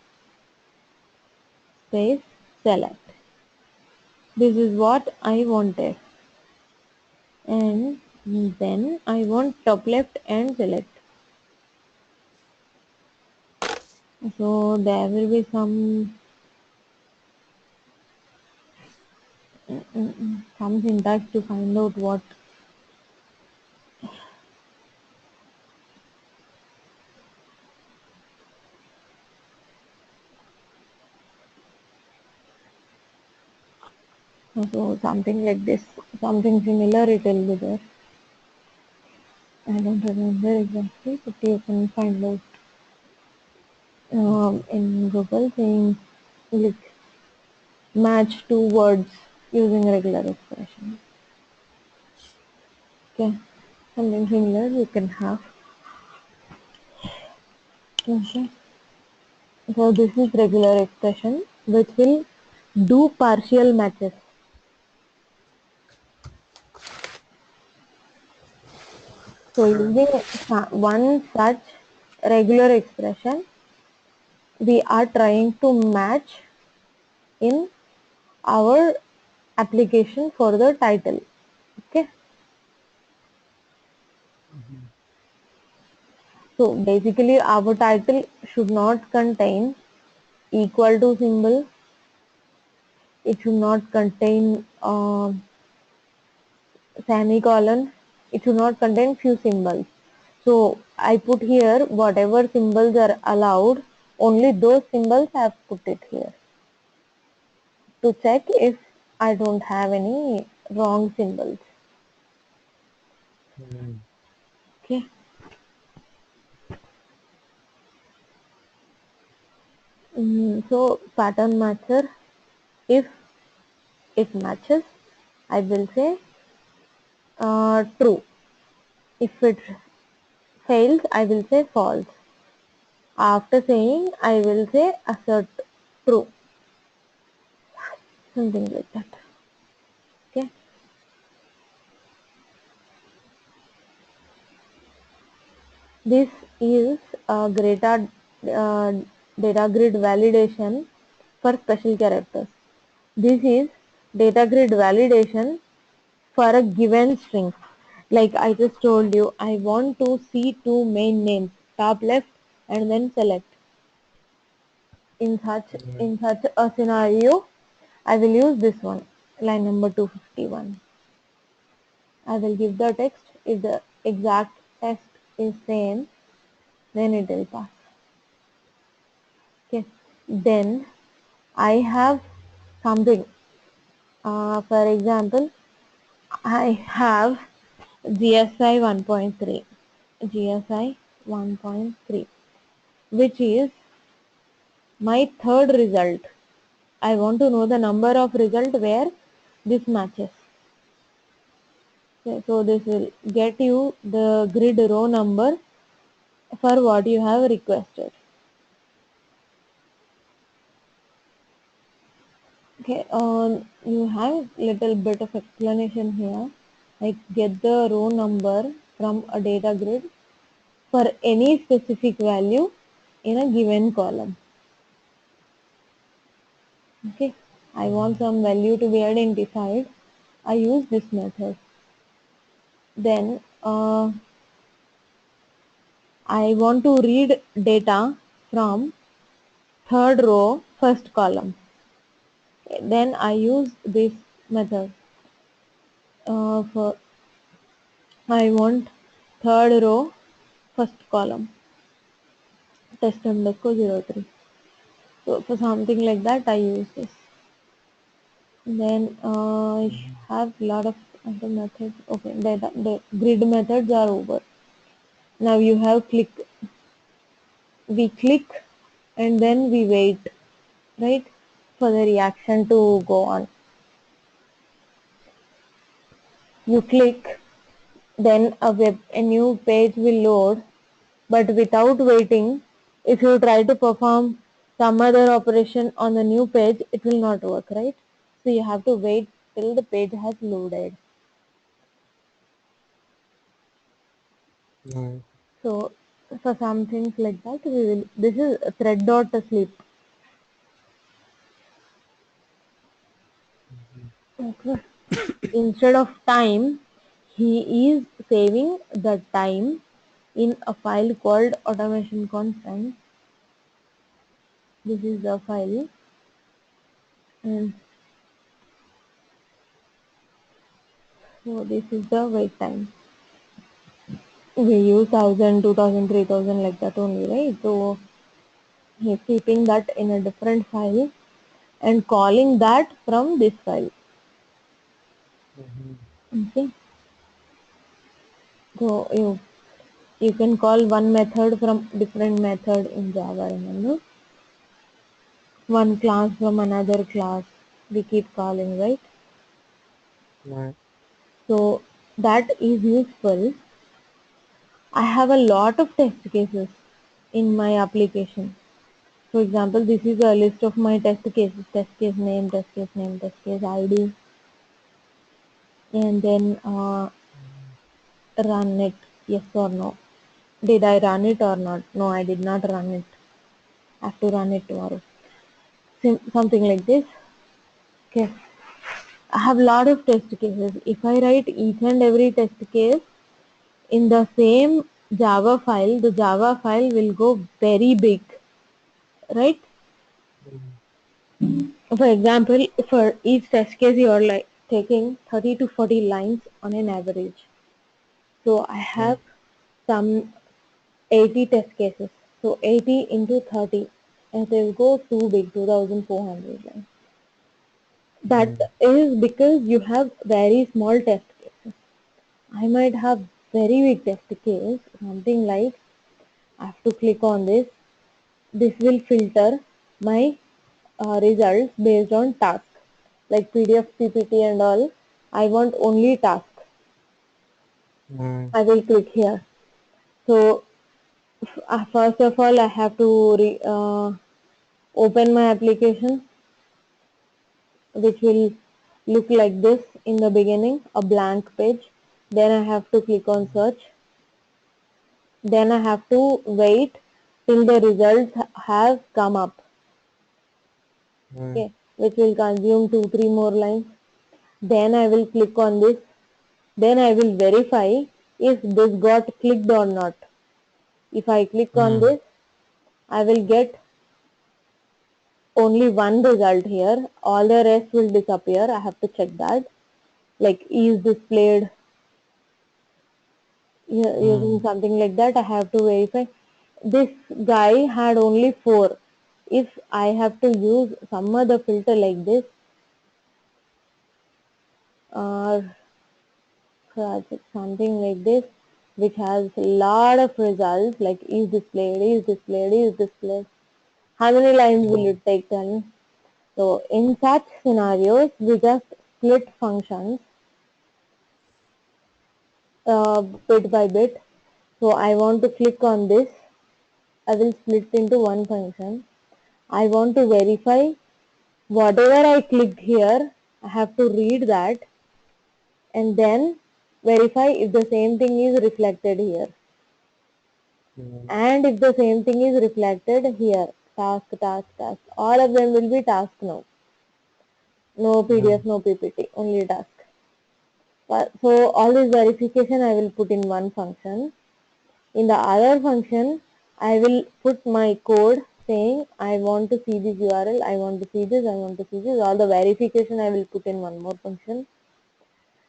space select. This is what I wanted. And then I want top left and select. So there will be some syntax to find out what. So something like this, something similar it will be there. I don't remember exactly, but you can find out in Google saying like match two words using regular expression. Okay, something similar you can have. Okay, so this is regular expression which will do partial matches. So using one such regular expression, we are trying to match in our application for the title. Okay, Mm-hmm. so basically our title should not contain equal to symbol. It should not contain semicolon. It should not contain few symbols. So I put here whatever symbols are allowed, only those symbols I have put it here to check if I don't have any wrong symbols. Mm-hmm. Okay. So pattern matcher, if it matches, I will say true. If it fails, I will say false. After saying, I will say assert true. Something like that. Okay. This is a uh, data grid validation for special characters. This is data grid validation for a given string. Like I just told you, I want to see two main names, top left and then select. In such a scenario, I will use this one, line number 251. I will give the text. If the exact text is same, then it will pass. Okay. Then I have something. For example, I have GSI 1.3, GSI 1.3, which is my third result. I want to know the number of result where this matches. Okay, so this will get you the grid row number for what you have requested. Okay, you have little bit of explanation here. Like get the row number from a data grid for any specific value in a given column. Okay, I want some value to be identified. I use this method. Then I want to read data from third row first column. Then I use this method. For I want third row first column test underscore 03. So for something like that I use this. Then I have lot of other methods. Okay, the grid methods are over. Now you have click. We click and then we wait, right, for the reaction to go on. You click, then a new page will load, but without waiting, if you try to perform some other operation on the new page, it will not work, right? So you have to wait till the page has loaded. Mm. So for some things like that, this is thread dot sleep. Okay. Instead of time, he is saving the time in a file called automation constant. This is the file, and so this is the wait time. We use 1000, 2000, 3000 like that only, right? So he's keeping that in a different file and calling that from this file. Mhm. Okay. So you can call one method from different method in Java, remember? One class from another class. We keep calling, right? Right. So that is useful. I have a lot of test cases in my application. For example, this is a list of my test cases, test case name, test case name, test case ID, and then run it, yes or no. Did I run it or not? No, I did not run it. I have to run it tomorrow. Something like this. Okay. I have lot of test cases. If I write each and every test case in the same Java file, the Java file will go very big, right? Mm. For example, for each test case, you are like taking 30 to 40 lines on an average. So I have Right. some 80 test cases. So 80 into 30, it will go too big, 2400 lines. That Mm. is because you have very small test cases. I might have very big test case, something like I have to click on this. This will filter my results based on task, like PDF, PPT and all. I want only task. Mm. I will click here. So first of all, I have to open my application, which will look like this in the beginning, a blank page. Then I have to click on search. Then I have to wait till the results have come up, Mm. okay, which will consume 2-3 more lines. Then I will click on this. Then I will verify if this got clicked or not. If I click on Mm. this, I will get only one result here. All the rest will disappear. I have to check that. Like is displayed using Mm. something like that. I have to verify. This guy had only 4. If I have to use some other filter like this, or project something like this, which has a lot of results like is displayed, is displayed, is displayed. How many lines will Mm. it take then? So in such scenarios, we just split functions bit by bit. So I want to click on this. I will split into one function. I want to verify whatever I clicked here. I have to read that, and then verify if the same thing is reflected here. Yeah. And if the same thing is reflected here, task, task, task, all of them will be task now. No Yeah. PDF, no PPT, only task. So all this verification I will put in one function. In the other function, I will put my code saying I want to see this URL, I want to see this, I want to see this. All the verification I will put in one more function.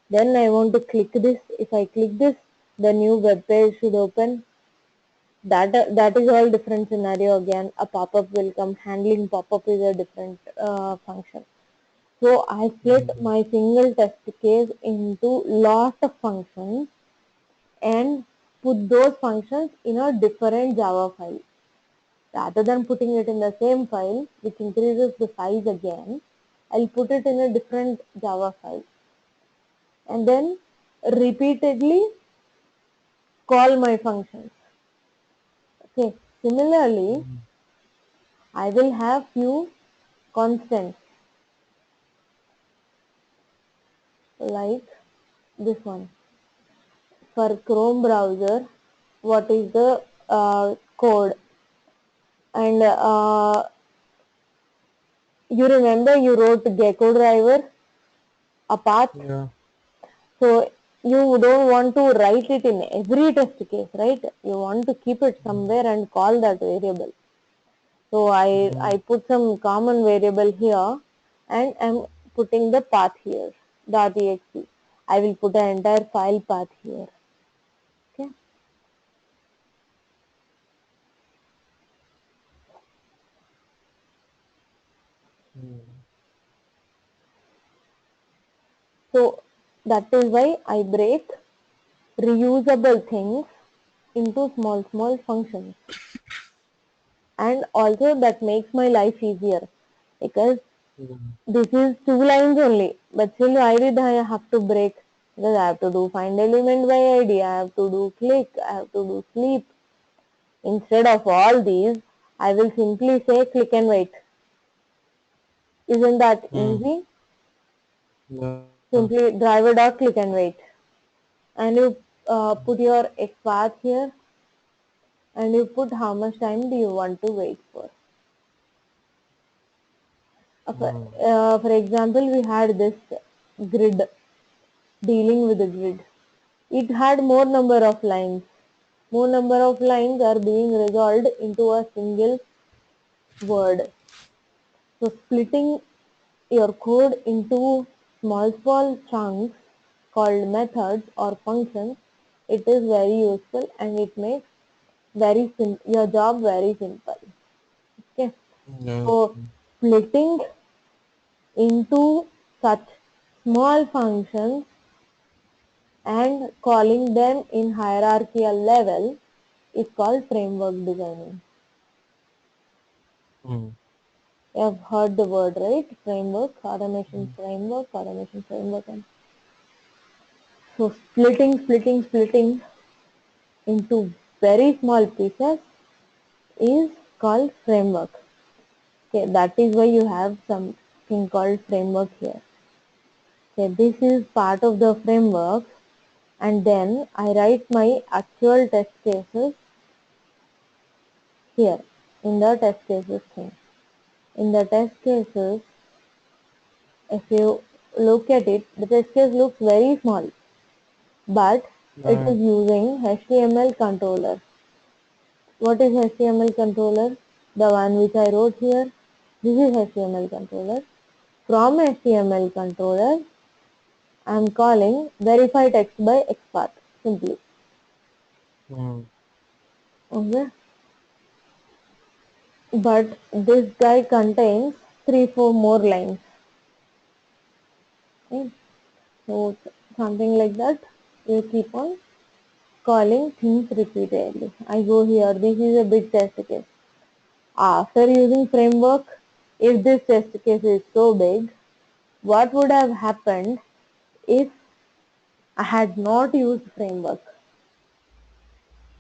Then I want to click this. If I click this, the new web page should open. That is all different scenario again. A pop-up will come. Handling pop-up is a different function. So I split Mm. my single test case into lot of functions and put those functions in a different Java file. Rather than putting it in the same file, which increases the size again, I'll put it in a different Java file and then repeatedly call my functions. Okay. Similarly, Mm. I will have few constants like this one. For Chrome browser, what is the code? And you remember you wrote gecko driver, a path. Yeah. So you don't want to write it in every test case, right? You want to keep it Mm. somewhere and call that variable. So I Mm. put some common variable here and I'm putting the path here, .exe. I will put an entire file path here. Okay. Mm. So that is why I break reusable things into small functions. And also that makes my life easier because Mm. this is 2 lines only, but still why did I have to break? Because I have to do find element by ID, I have to do click, I have to do sleep. Instead of all these, I will simply say click and wait. Isn't that Mm. easy? Yeah. Simply driver dot click and wait. And you put your X path here and you put how much time do you want to wait for. Mm. For example, we had this grid, dealing with the grid. It had more number of lines. More number of lines are being resolved into a single word. So splitting your code into small chunks called methods or functions, it is very useful and it makes your job very simple. Okay. Yeah. So splitting into such small functions and calling them in hierarchical level is called framework designing. Mm. You have heard the word, right? Framework, Mm. automation framework. And so splitting into very small pieces is called framework. Okay, that is why you have something called framework here. Okay, this is part of the framework and then I write my actual test cases here in the test cases thing. In the test cases, if you look at it, the test case looks very small, but it Yeah. is using HTML controller. What is HTML controller? The one which I wrote here. This is HTML controller. From HTML controller, I am calling verify text by XPath simply. Mm. Okay. But this guy contains 3-4 more lines. Okay. So something like that. You keep on calling things repeatedly. I go here. This is a big test case. After using framework, if this test case is so big, what would have happened if I had not used framework?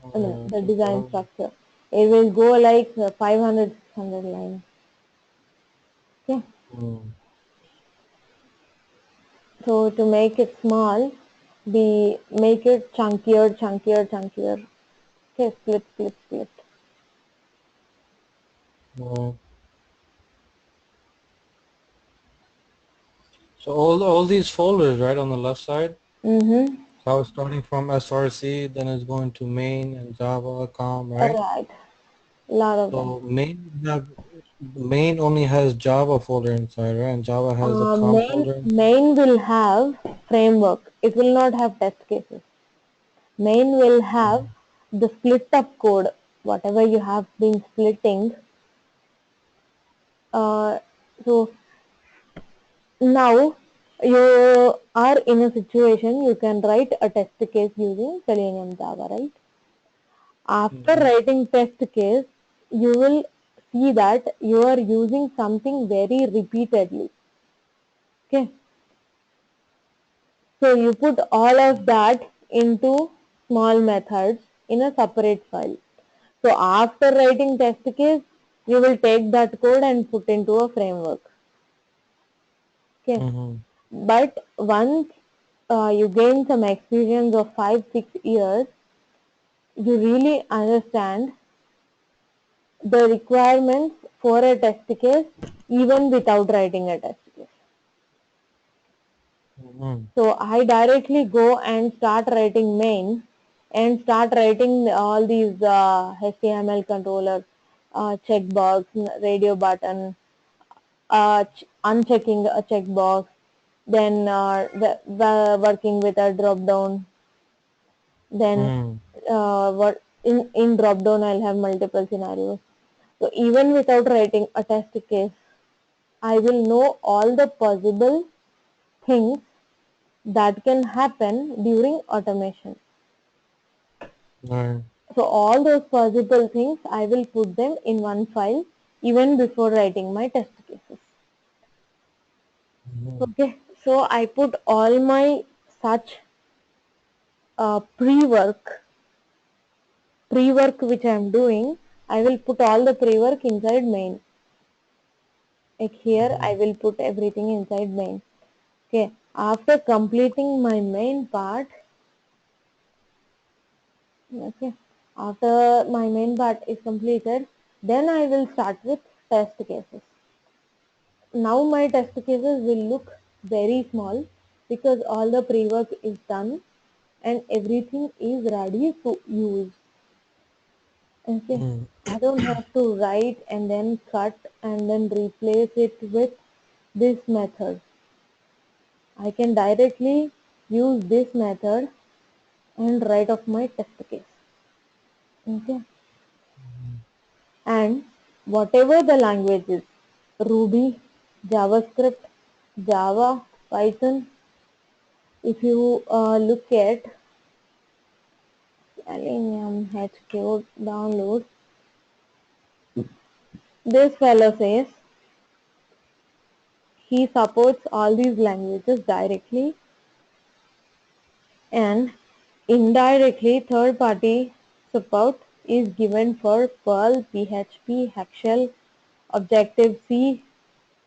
I mean Mm. the So design probably. structure. It will go like 500, 600 lines. Okay. Mm. So to make it small, be make it chunkier, chunkier, chunkier. Okay, split, split, split. Right. So all these folders, right, on the left side. Mm-hmm. So I was starting from src, then it's going to main and Java, com, right? Right. Lot of them. So main only has Java folder inside, right? And Java has the com Main folder inside. main will have framework. It will not have test cases. Main will have the split up code. Whatever you have been splitting. Uh, so now you are in a situation you can write a test case using Selenium Java, right? After Mm-hmm. writing test case, you will see that you are using something very repeatedly. Okay, so you put all of that into small methods in a separate file. So after writing test case, you will take that code and put into a framework. Okay, Mm-hmm. but once you gain some experience of 5 6 years, you really understand the requirements for a test case even without writing a test case. Mm-hmm. So I directly go and start writing main and start writing all these HTML controller, checkbox, radio button, unchecking a checkbox, then working with a drop down, then Mm-hmm. what in drop down I'll have multiple scenarios. So even without writing a test case, I will know all the possible things that can happen during automation. Right. So all those possible things, I will put them in one file even before writing my test cases. Mm-hmm. Okay, so I put all my such pre-work which I am doing. I will put all the pre-work inside main. Like here, Mm-hmm. I will put everything inside main. Okay, after completing my main part, okay, after my main part is completed, then I will start with test cases. Now my test cases will look very small because all the pre-work is done and everything is ready to use. Okay, Mm-hmm. I don't have to write and then cut and then replace it with this method. I can directly use this method and write off my test case. Okay, and whatever the language is, Ruby, JavaScript, Java, Python, if you look at Selenium HQ download, this fellow says he supports all these languages directly and indirectly third party support is given for Perl, PHP, Shell, Objective-C,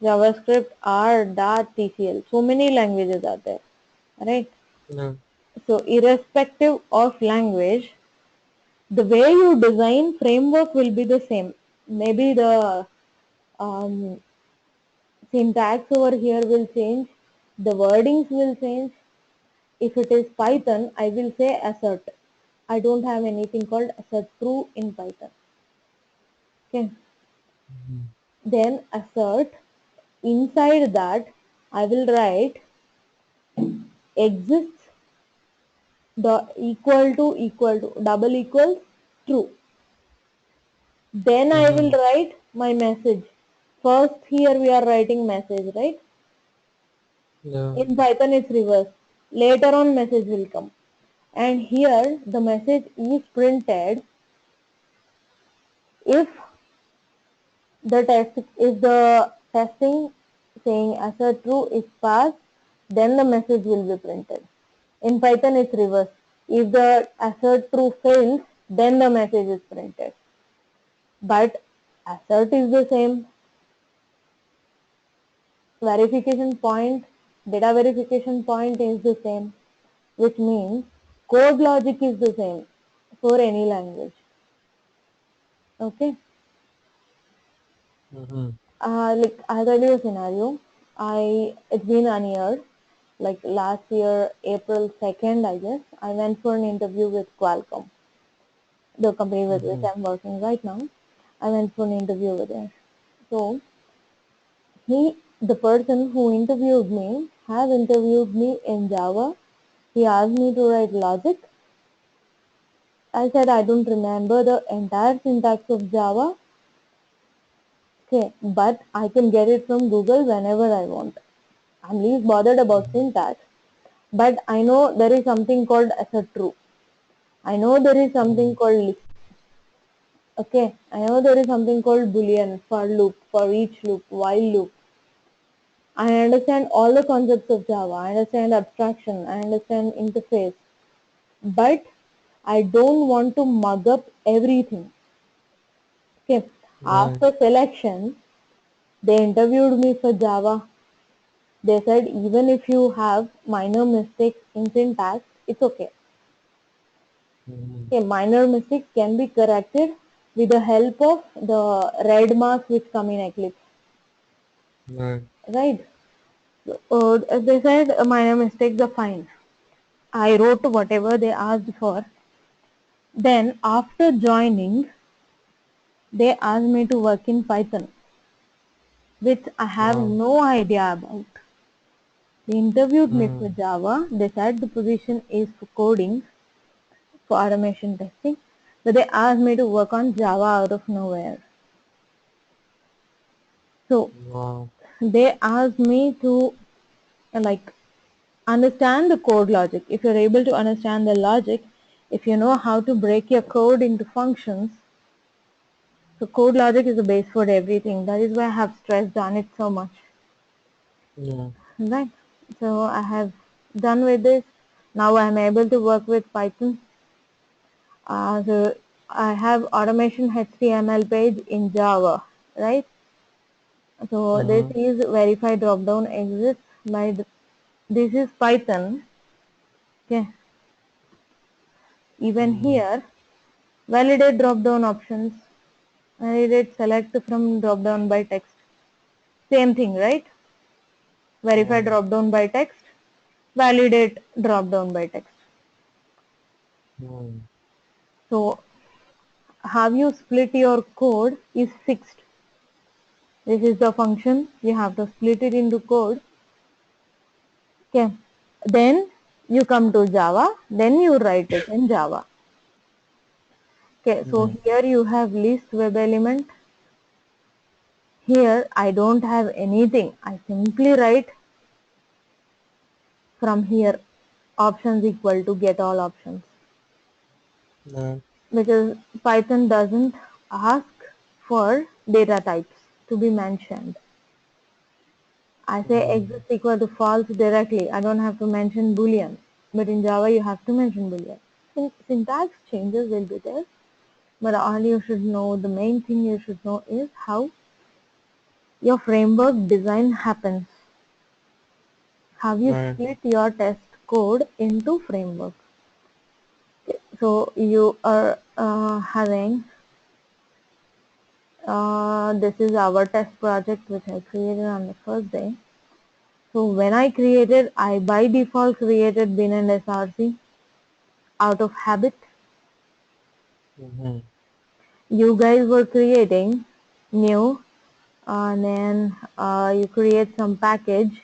JavaScript, R, Dart, TCL. So many languages are there, right? Yeah. So irrespective of language, the way you design framework will be the same. Maybe the um, syntax over here will change, the wordings will change. If it is Python, I will say assert. I don't have anything called assert true in Python. Okay. Mm-hmm. Then assert. Inside that, I will write exists equal to double equals true. Then I will Mm-hmm. write my message. First here we are writing message, right? Yeah. In Python it's reverse. Later on message will come. And here the message is printed if the testing saying assert true is passed, then the message will be printed. In Python it's reverse. If the assert true fails, then the message is printed. But assert is the same. Verification point, data verification point is the same. which means code logic is the same for any language. Okay. Mm-hmm. Like I'll tell you a scenario. It's been an year, like last year, April 2nd, I guess. I went for an interview with Qualcomm, the company with which Mm-hmm. I'm working right now. I went for an interview with it. So the person who interviewed me has interviewed me in Java. He asked me to write logic. I said I don't remember the entire syntax of Java. Okay, but I can get it from Google whenever I want. I'm least bothered about Mm-hmm. syntax. But I know there is something called as a true. I know there is something called list. Okay, I know there is something called boolean, for loop, for each loop, while loop. I understand all the concepts of Java. I understand abstraction. I understand interface. But I don't want to mug up everything. Okay, Right. after selection, they interviewed me for Java. They said even if you have minor mistakes in syntax, it's okay. Mm-hmm. Okay, minor mistakes can be corrected with the help of the red marks which come in Eclipse, Right. right? They said minor mistakes are fine. I wrote whatever they asked for. Then after joining, they asked me to work in Python, which I have Wow. no idea about. They interviewed me for Mm. Java. They said the position is for coding, for automation testing, but they asked me to work on Java out of nowhere. So Wow. they asked me to like understand the code logic. If you're able to understand the logic, if you know how to break your code into functions, so code logic is the base for everything. That is why I have stressed on it so much. Yeah. Right. So I have done with this. Now I'm able to work with Python. So I have automation HTML page in Java, right? So this Mm-hmm. is verify dropdown exists by this is Python. Okay. Even Mm-hmm. here, validate dropdown options. Validate select from dropdown by text. Same thing, right? Verify Wow. dropdown by text. Validate dropdown by text. Mm. So how you split your code is fixed. This is the function. You have to split it into code. Okay. Then you come to Java. Then you write it in Java. Okay. So Mm. here you have list web element. Here I don't have anything. I simply write from here options equal to get all options, Right. because Python doesn't ask for data types to be mentioned. I say Mm. exists equal to false directly. I don't have to mention boolean, but in Java you have to mention boolean. Syntax changes will be there, but all you should know, the main thing you should know is how your framework design happens. How you Right. split your test code into framework. So you are having this is our test project which I created on the first day. So when I created, I by default created bin and src out of habit. Mm-hmm. You guys were creating new, and then you create some package.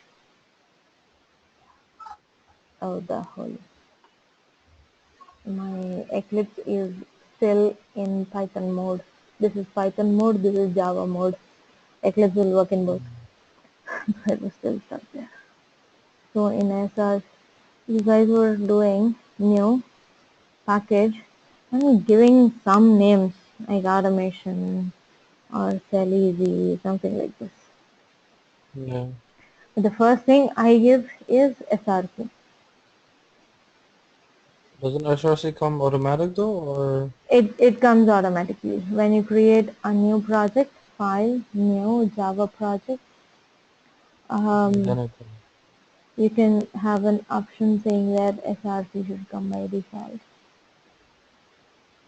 Oh, the whole my Eclipse is still in Python mode. This is Python mode. This is Java mode. Eclipse will work in both. It was still stuck there. So in SR, you guys were doing new package and giving some names like automation or cell easy, something like this. Yeah. The first thing I give is SRC. Doesn't SRC come automatic though, or It comes automatically when you create a new project, file, new Java project. Um, then it comes? You can have an option saying that SRC should come by default.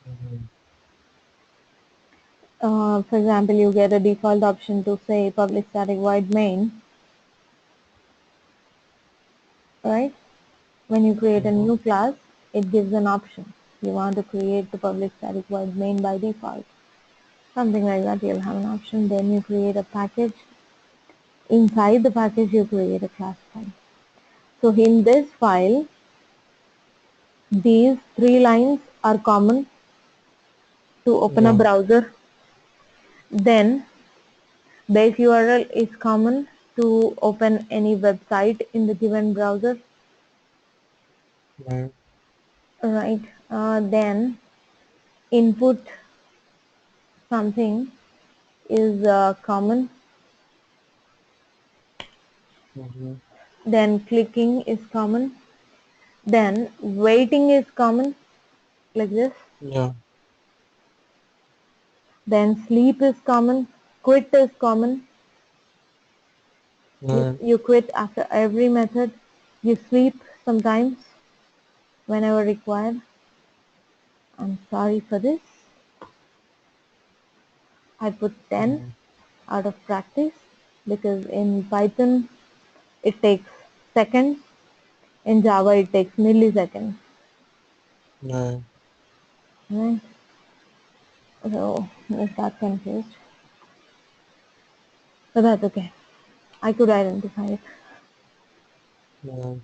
Mm-hmm. For example, you get a default option to say public static void main, right? When you create a Mm-hmm. new class, it gives an option. You want to create the public static void main by default. Something like that, you'll have an option. Then you create a package. Inside the package, you create a class file. So in this file, these three lines are common to open a Yeah. browser. Then base URL is common to open any website in the given browser, Right. right? Then input something is common. Mm-hmm. Then clicking is common. Then waiting is common, like this. Yeah. Then sleep is common. Quit is common. Right. You quit after every method. You sleep sometimes whenever required. I'm sorry for this. I put 10 Mm-hmm. out of practice because in Python it takes seconds, in Java it takes milliseconds. Right. Right? So I got confused. But that's okay. I could identify it. Right.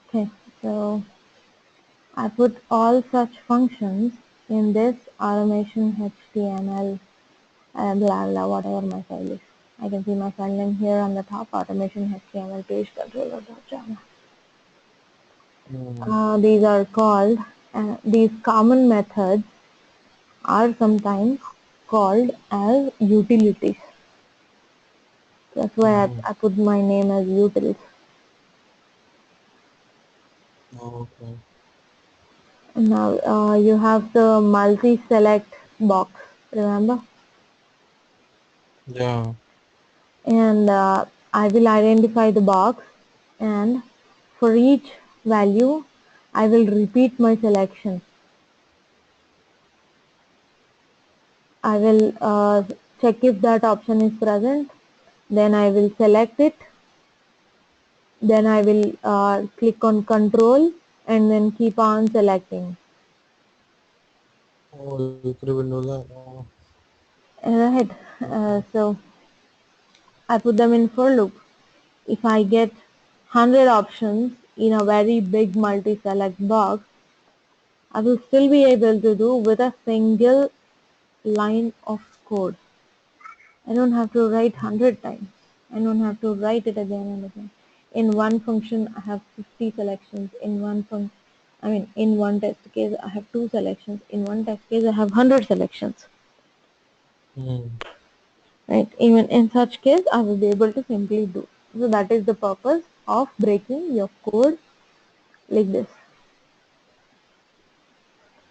Okay, so I put all such functions in this automation HTML blah blah whatever my file is. I can see my file name here on the top, automation HTML page controller.java. Mm-hmm. These are called, these common methods are sometimes called as utilities. That's why Mm-hmm. I put my name as utils. Oh, okay. Now you have the multi-select box, remember? Yeah. And I will identify the box, and for each value I will repeat my selection. I will check if that option is present, then I will select it, then I will click on control and then keep on selecting. Oh, you could even do that. Oh, Right. okay. So I put them in for loop. If I get 100 options in a very big multi-select box, I will still be able to do with a single line of code. I don't have to write 100 times. I don't have to write it again and again. In one function, I have 50 selections. In one test case, I have two selections. In one test case, I have 100 selections. Mm-hmm. Right? Even in such case, I will be able to simply do. So that is the purpose of breaking your code like this.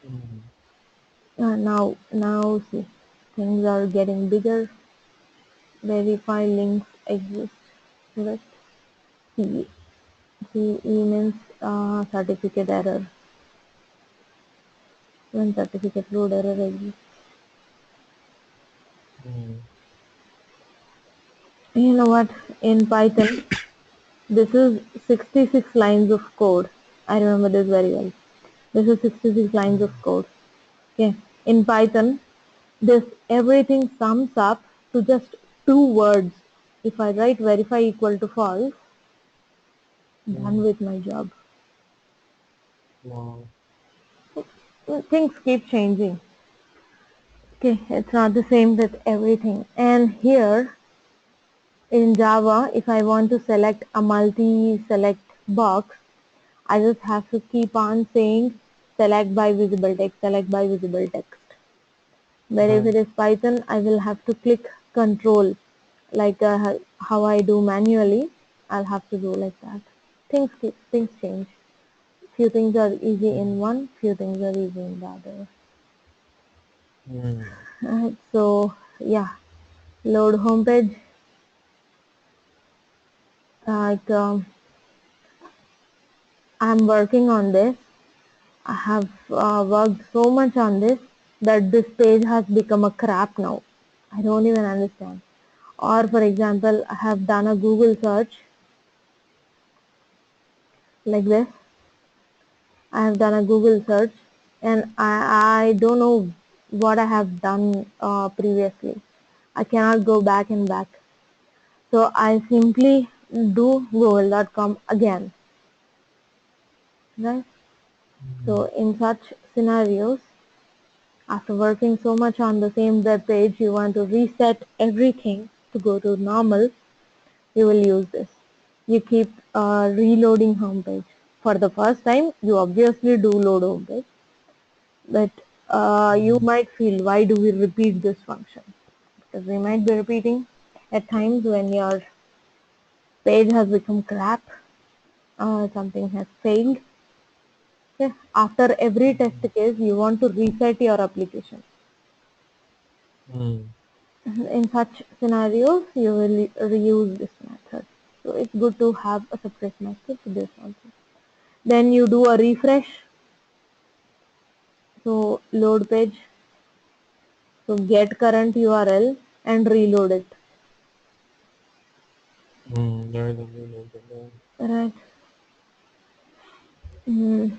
Mm-hmm. Now see, things are getting bigger. Verify links exist. Correct. C CE means certificate error. When certificate load error exists. Mm-hmm. You know what? In Python, this is 66 lines of code. I remember this very well. This is 66 lines of code. Okay. In Python, this everything sums up to just two words. If I write verify equal to false, Mm-hmm. done with my job. Wow. Things keep changing. Okay, it's not the same with everything. And here in Java, if I want to select a multi-select box, I just have to keep on saying select by visible text, select by visible text. Where if Right. it is Python, I will have to click control, like how I do manually. I'll have to do like that. Things change. Few things are easy in one, few things are easy in the other. Mm-hmm. So yeah, load homepage. Like I'm working on this. I have worked so much on this that this page has become a crap now. I don't even understand. Or for example, I have done a Google search like this. I have done a Google search and I don't know what I have done previously. I cannot go back and back. So I simply do google.com again, right? So Mm, in such scenarios, after working so much on the same web page, you want to reset everything to go to normal, you will use this. You keep reloading homepage. For the first time, you obviously do load homepage, but you mm, might feel, why do we repeat this function? Because we might be repeating at times when your page has become crap, something has failed. Okay. After every test mm, case, you want to reset your application. mm, In such scenarios, you will reuse this method. So it's good to have a separate method for this also. Then you do a refresh. So load page. So get current URL and reload it. there the middle of the line. Right. Mm.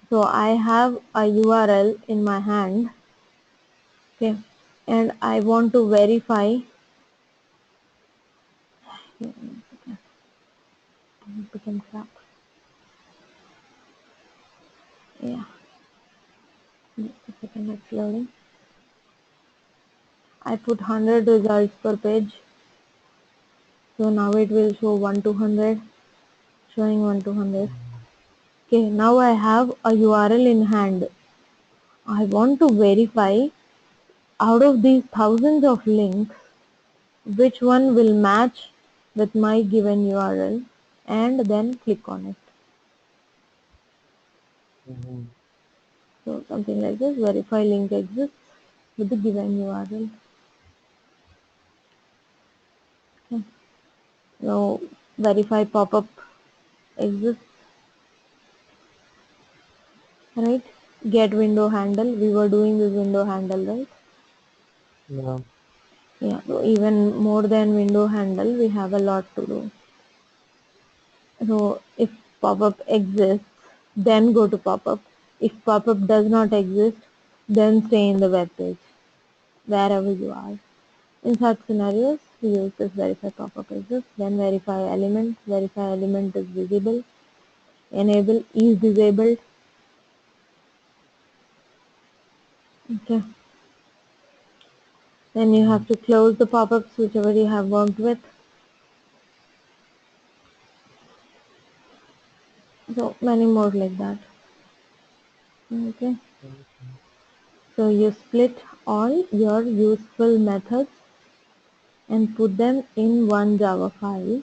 So I have a URL in my hand. Okay. And I want to verify. It became crap. Yeah. Just a second, it's loading. I put 100 results per page. So now it will show 1 to 100, showing 1 to 100. Mm, Okay, now I have a URL in hand. I want to verify out of these thousands of links which one will match with my given URL, and then click on it. mm, So something like this, verify link exists with the given URL. Okay. Now verify pop-up exists, right? Get window handle. We were doing this window handle, right? yeah. Yeah, so even more than window handle, we have a lot to do. So if pop-up exists, then go to pop-up. If pop-up does not exist, then stay in the web page, wherever you are. In such scenarios, we use this verify pop-up exists, then verify element is visible, enable is disabled. Okay. Then you have Mm, to close the pop-ups whichever you have worked with. So many more like that. Okay. okay. So you split all your useful methods and put them in one Java file.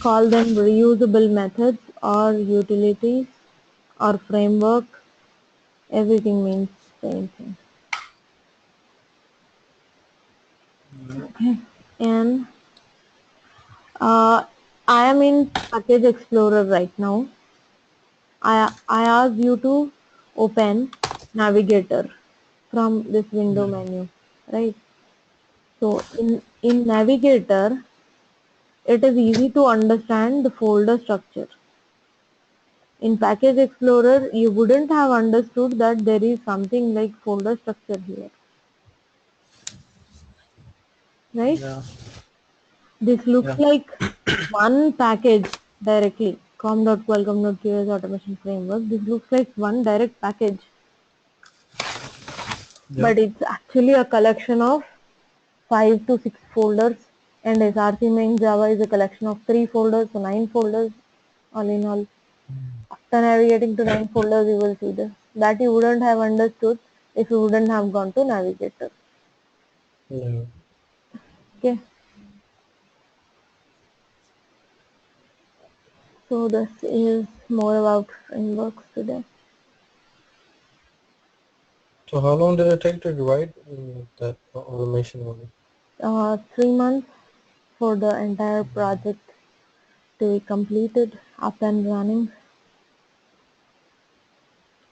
Call them reusable methods or utilities or framework. Everything means same thing. Yeah. Okay. And uh, I am in Package Explorer right now. I ask you to open Navigator from this window Yeah. menu, right? So in Navigator, it is easy to understand the folder structure. In Package Explorer, you wouldn't have understood that there is something like folder structure here, right? Yeah. This looks Yeah. like one package directly. com.qualcomm.qs automation framework. This looks like one direct package, Yeah. but it's actually a collection of 5 to 6 folders. And SRC main Java is a collection of 3 folders, so 9 folders all in all. Mm, After navigating to 9 folders, you will see this. That you wouldn't have understood if you wouldn't have gone to Navigator. yeah. Okay, so this is more about frameworks today. So how long did it take to write that automation one? 3 months, for the entire project to be completed, up and running.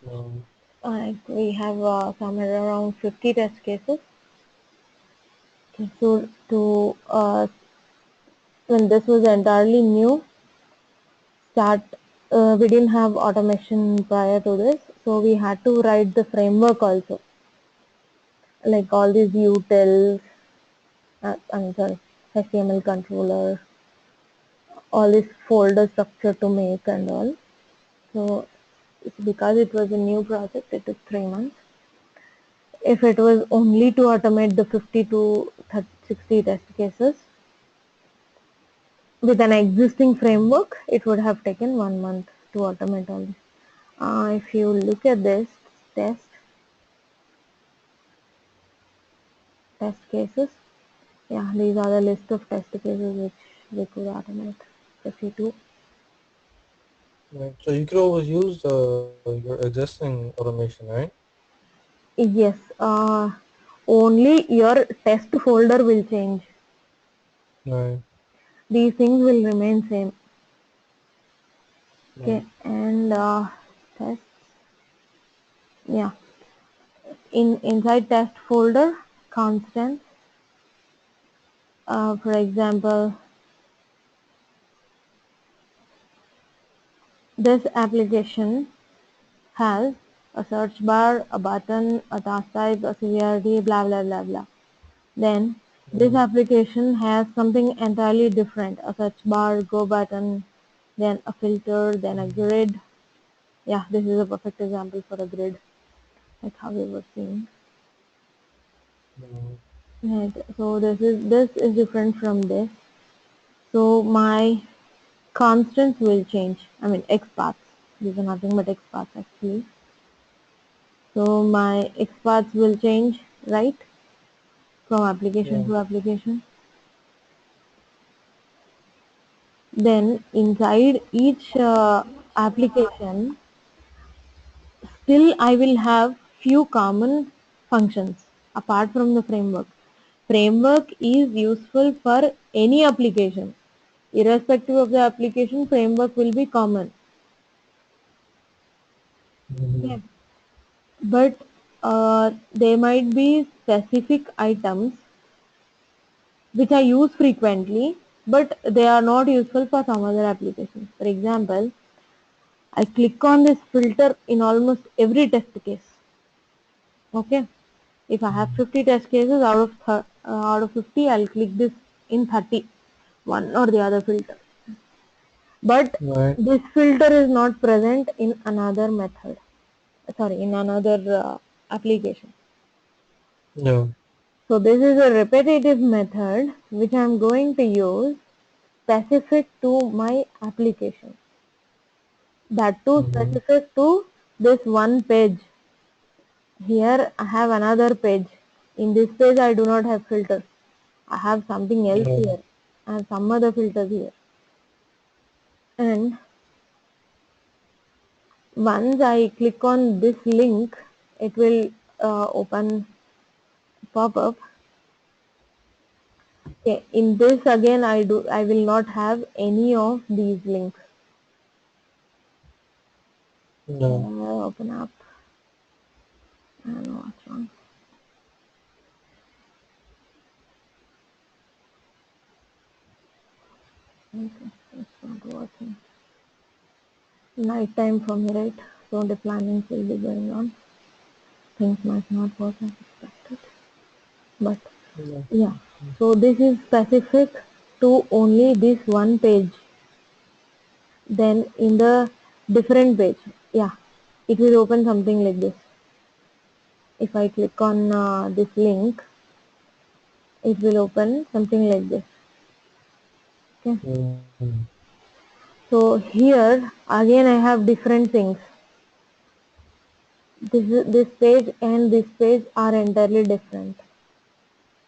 No. We have somewhere around 50 test cases. Okay, so when this was entirely new, start we didn't have automation prior to this, so we had to write the framework also, like all these utils, I'm sorry, HTML controller, all this folder structure to make and all. So because it was a new project, it took 3 months. If it was only to automate the 50 to 30, 60 test cases with an existing framework, it would have taken 1 month to automate all this. If you look at this test test cases, yeah, these are the list of test cases which we could automate. 52. Right. So you could always use your existing automation, right? Yes, only your test folder will change. Right. These things will remain same. Right. Okay, and test, yeah, inside test folder, constants. For example, this application has a search bar, a button, a task type, a severity, blah blah blah blah. Then this Right. application has something entirely different, a search bar, go button, then a filter, then a Mm. grid. Yeah, this is a perfect example for a grid, like how we were seeing. Mm. Right. So this is different from this. So my constants will change. I mean XPaths. These are nothing but XPaths actually. So my XPaths will change, right? From application Yeah. to application. Then inside each application, still I will have few common functions apart from the framework. Framework is useful for any application. Irrespective of the application, framework will be common. Mm. Okay. But there might be specific items which I use frequently, but they are not useful for some other applications. For example, I click on this filter in almost every test case. Okay, if I have 50 test cases, out of 50, I'll click this in 30, one or the other filter. But Right. this filter is not present in another method. Sorry, in another application. Yeah. So this is a repetitive method which I am going to use specific to my application. That too Mm-hmm. specific to this one page. Here I have another page. In this page I do not have filters. I have something else Yeah. here. I have some other filters here. And once I click on this link, it will open pop up. Okay, in this again I will not have any of these links. Yeah. Open up. I don't know what's wrong. Okay, it's not working. Night time for me, right? So the planning will be going on. Things might not work as expected. But Yeah. yeah, so this is specific to only this one page. Then in the different page, yeah, it will open something like this. If I click on this link, it will open something like this. Okay. Mm. So here again I have different things. This page and this page are entirely different.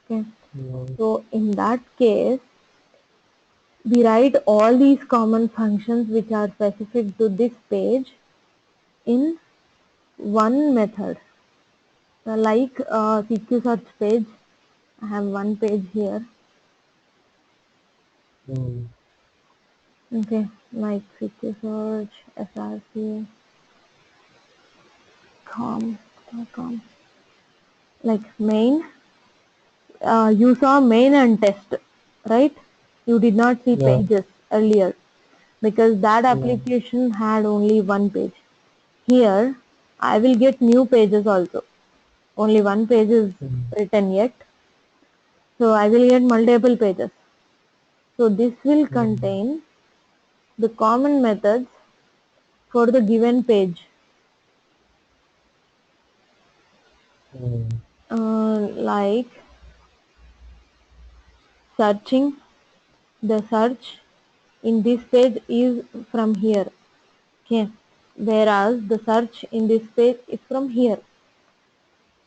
Okay. Yeah. So in that case, we write all these common functions which are specific to this page in one method. So like, CQ search page, I have one page here. Mm. Okay, like CQ search, SRC, com, com. Like main, you saw main and test, right? You did not see Yeah. pages earlier because that Yeah. application had only one page. Here, I will get new pages also. Only one page is Mm. written yet. So I will get multiple pages. So this will Mm. contain the common methods for the given page. Mm. Like searching, the search in this page is from here. Okay. Whereas the search in this page is from here.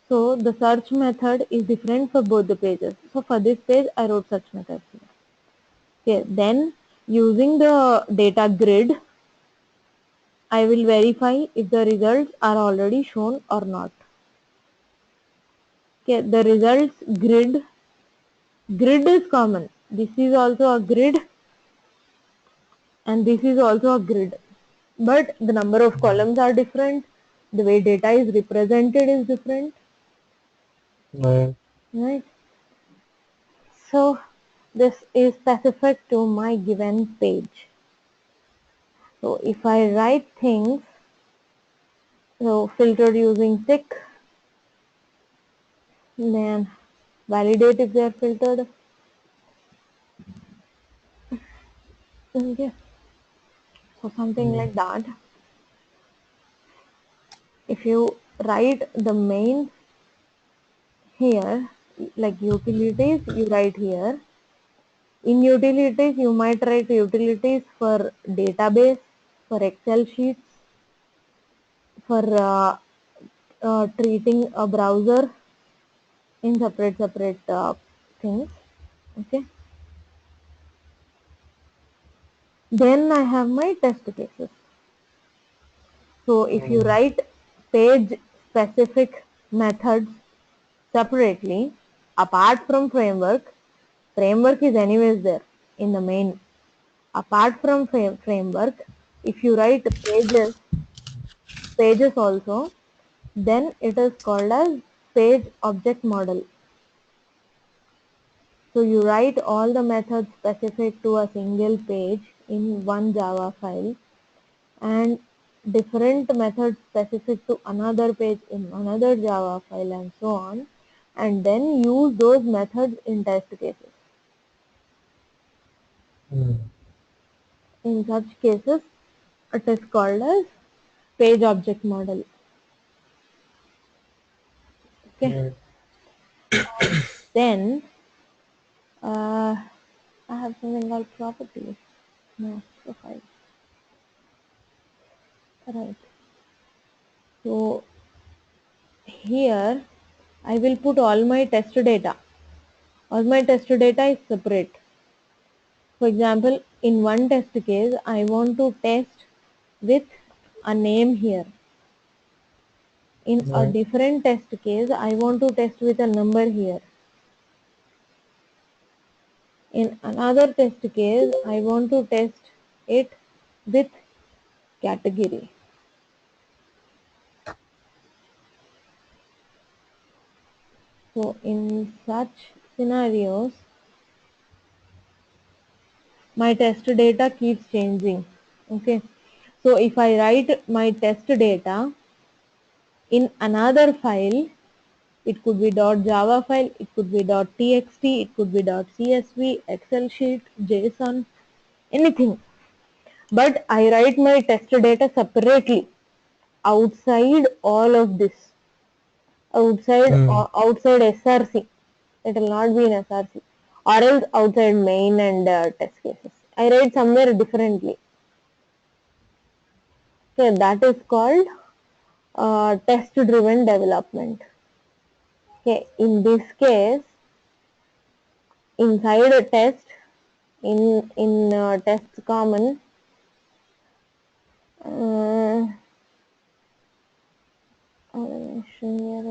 So the search method is different for both the pages. So for this page, I wrote search method here. Okay. Then using the data grid, I will verify if the results are already shown or not. Okay. The results grid is common. This is also a grid and this is also a grid. But the number of Mm. columns are different. The way data is represented is different. Right. Right. So this is specific to my given page. So if I write things, so filtered using tick, then validate if they are filtered. Okay. So something Mm. like that. If you write the main here, like utilities, you write here. In utilities, you might write utilities for database, for Excel sheets, for treating a browser in separate things. Okay. Then I have my test cases. So if you Mm. write page specific methods separately, apart from framework is anyways there in the main. Apart from framework, if you write pages also, then it is called as page object model. So you write all the methods specific to a single page in one Java file and different methods specific to another page in another Java file and so on, and then use those methods in test cases. Mm. In such cases, it is called as page object model. Okay. Right. Then I have something called properties. No, profile. Right. So here I will put all my test data. All my test data is separate. For example, in one test case, I want to test with a name here. In a Right. different test case, I want to test with a number here. In another test case, I want to test it with category. So in such scenarios, my test data keeps changing. Okay. So if I write my test data in another file, it could be .java file, it could be .txt, it could be .csv, Excel sheet, JSON, anything. But I write my test data separately outside all of this, Mm. outside SRC. It will not be in SRC or else outside main and test cases. I write somewhere differently. Okay, that is called test driven development. Okay, in this case, inside a test, in test common, uh, automation here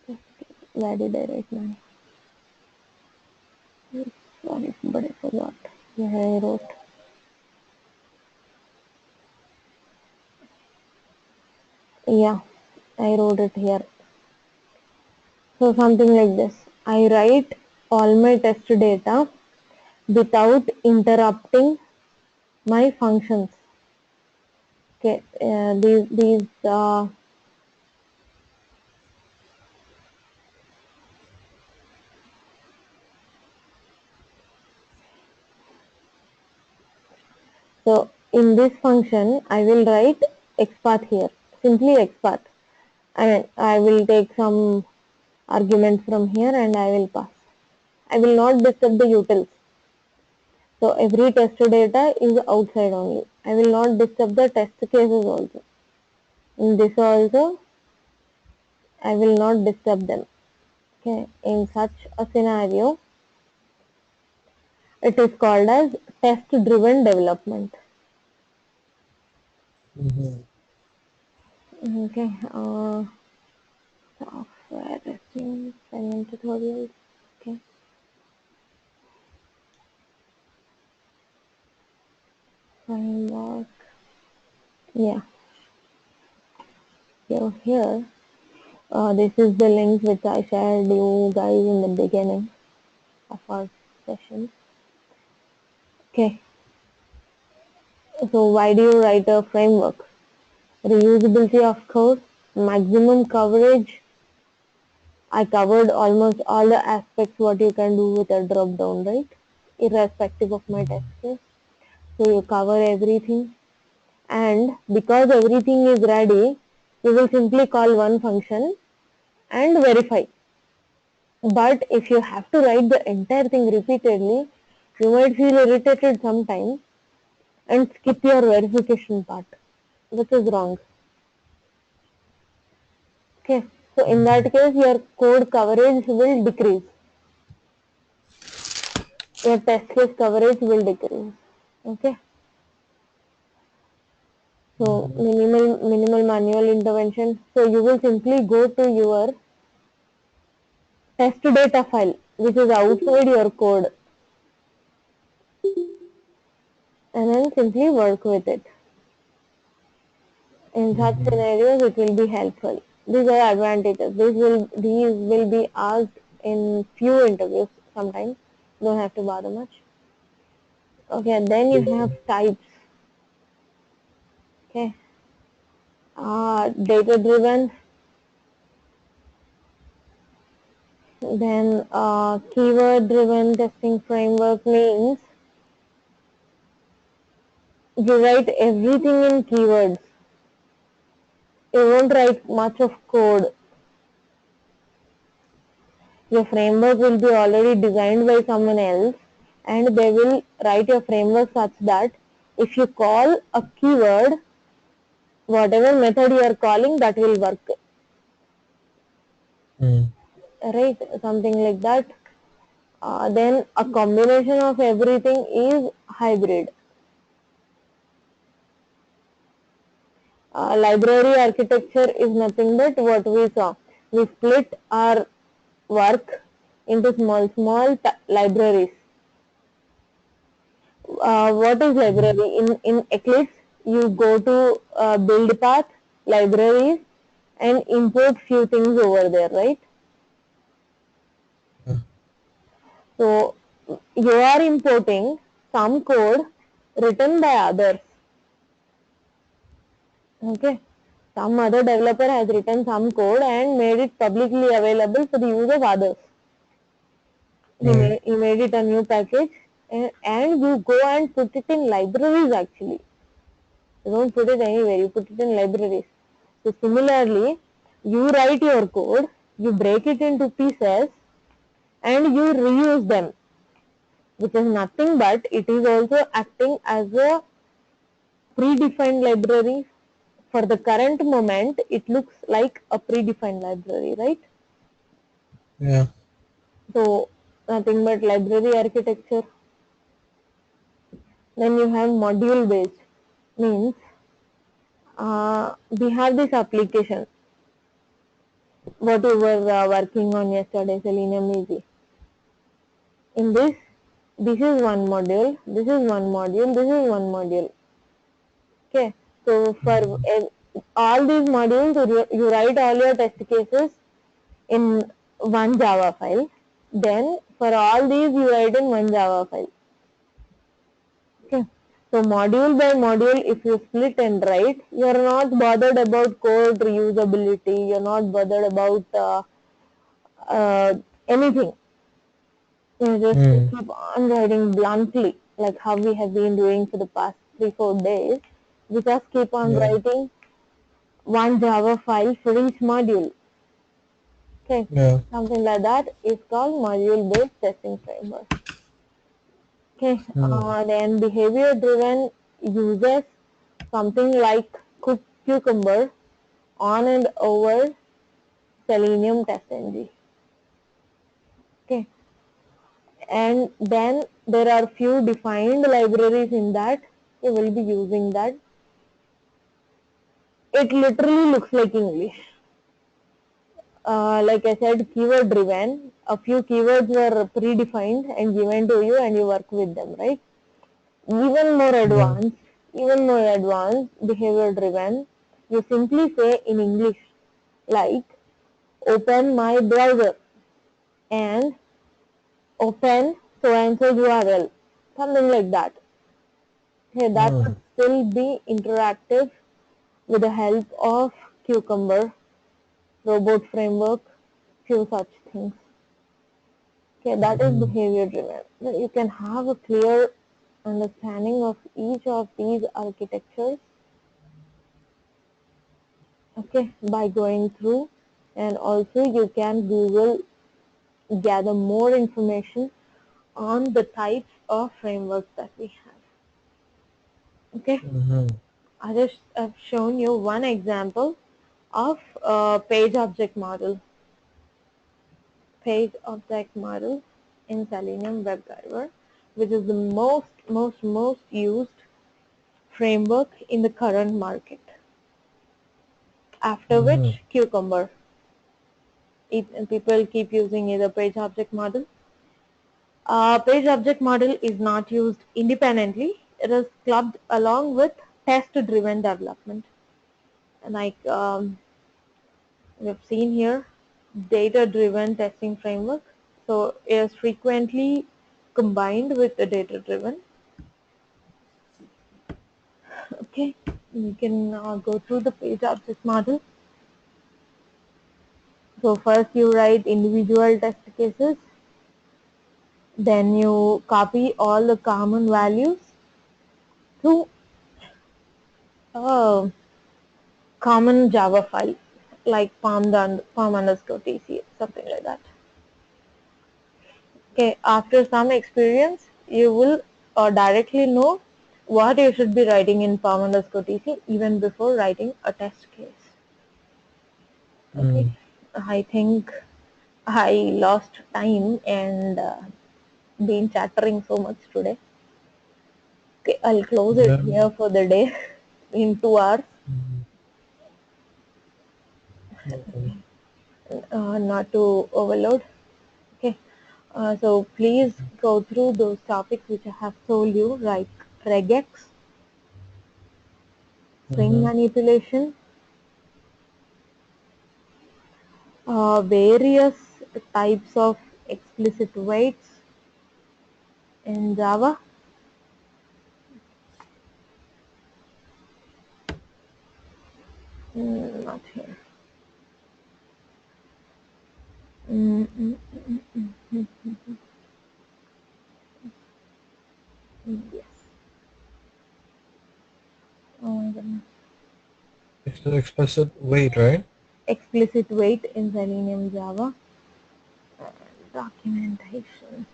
is, where did I write now? Sorry. but I forgot. Yeah, I wrote. Yeah, I wrote it here. So something like this. I write all my test data without interrupting my functions. Okay, these so in this function I will write xpath here, simply xpath, and I will take some arguments from here and I will pass. I will not disturb the utils. So every test data is outside only. I will not disturb the test cases also. In this also I will not disturb them. Okay. In such a scenario, it is called as test driven development. Mm-hmm. Okay. Software testing, assignment tutorials. Okay. Framework. Yeah. So here, this is the link which I shared you guys in the beginning of our session. Okay. So why do you write a framework? Reusability of code, maximum coverage. I covered almost all the aspects what you can do with a drop down, right? Irrespective of my test case. So you cover everything, and because everything is ready, you will simply call one function and verify. But if you have to write the entire thing repeatedly, you might feel irritated sometimes and skip your verification part, which is wrong. Okay, so in that case, your code coverage will decrease. Your test case coverage will decrease. Okay, so Mm-hmm. minimal manual intervention. So you will simply go to your test data file, which is outside your code, and then simply work with it. In such Mm-hmm. scenarios, it will be helpful. These are advantages. These will be asked in few interviews sometimes. Don't have to bother much. Okay, then you have types. Okay, data driven. Then keyword driven testing framework means you write everything in keywords. You won't write much of code. Your framework will be already designed by someone else, and they will write your framework such that if you call a keyword, whatever method you are calling, that will work. Mm. Right? Something like that. Then a combination of everything is hybrid. Library architecture is nothing but what we saw. We split our work into small libraries. What is Mm. library? In Eclipse, you go to build path, libraries, and import few things over there, right? Yeah. So you are importing some code written by others. Okay. Some other developer has written some code and made it publicly available for the use of others. Right. He made it a new package, and you go and put it in libraries actually. You don't put it anywhere, you put it in libraries. So similarly, you write your code, you break it into pieces, and you reuse them, which is nothing but it is also acting as a predefined library. For the current moment, it looks like a predefined library, right? Yeah. So nothing but library architecture. Then you have module based, means we have this application what we were working on yesterday, Selenium Easy. In this, This is one module, this is one module, this is one module. Okay, so for all these modules, you write all your test cases in one Java file. Then for all these, you write in one Java file. Okay. So module by module, if you split and write, you are not bothered about code reusability. You are not bothered about anything. You just Mm. keep on writing bluntly, like how we have been doing for the past 3-4 days. We just keep on Yeah. writing one Java file for each module. Okay, Yeah. something like that is called module-based testing framework. Okay, Mm. then behavior-driven uses something like Cucumber on and over Selenium TestNG. Okay, and then there are few defined libraries in that. You will be using that. It literally looks like English. Like I said, keyword driven. A few keywords were predefined and given to you, and you work with them, right? Even more Yeah. advanced, even more advanced, behavior driven. You simply say in English, like open my browser and open so and so URL, something like that. Okay, that would Mm. still be interactive with the help of Cucumber, robot framework, few such things. Okay, that is Mm. behavior driven. You can have a clear understanding of each of these architectures, okay, by going through, and also you can Google, gather more information on the types of frameworks that we have. Okay, Mm-hmm. I just have shown you one example of page object model. Page object model in Selenium WebDriver, which is the most used framework in the current market. After Mm-hmm. which Cucumber. People keep using either page object model. Page object model is not used independently. It is clubbed along with test-driven development. Like we've seen here, data-driven testing framework. So it is frequently combined with the data-driven. Okay, you can go through the page object model. So first you write individual test cases, then you copy all the common values to a common Java file like pom underscore tc, something like that. Okay, after some experience, you will directly know what you should be writing in pom underscore tc even before writing a test case. Okay, Mm. I think I lost time and been chattering so much today. Okay, I'll close it Yeah. here for the day in 2 hours. Mm. Okay. Not to overload. Okay, so please go through those topics which I have told you, like regex, string Mm-hmm. manipulation, various types of explicit weights in Java. Not here. Mm, mm, mm, mm, mm, yes. Oh my goodness. It's the explicit weight, right? Explicit weight in Selenium Java. Documentation.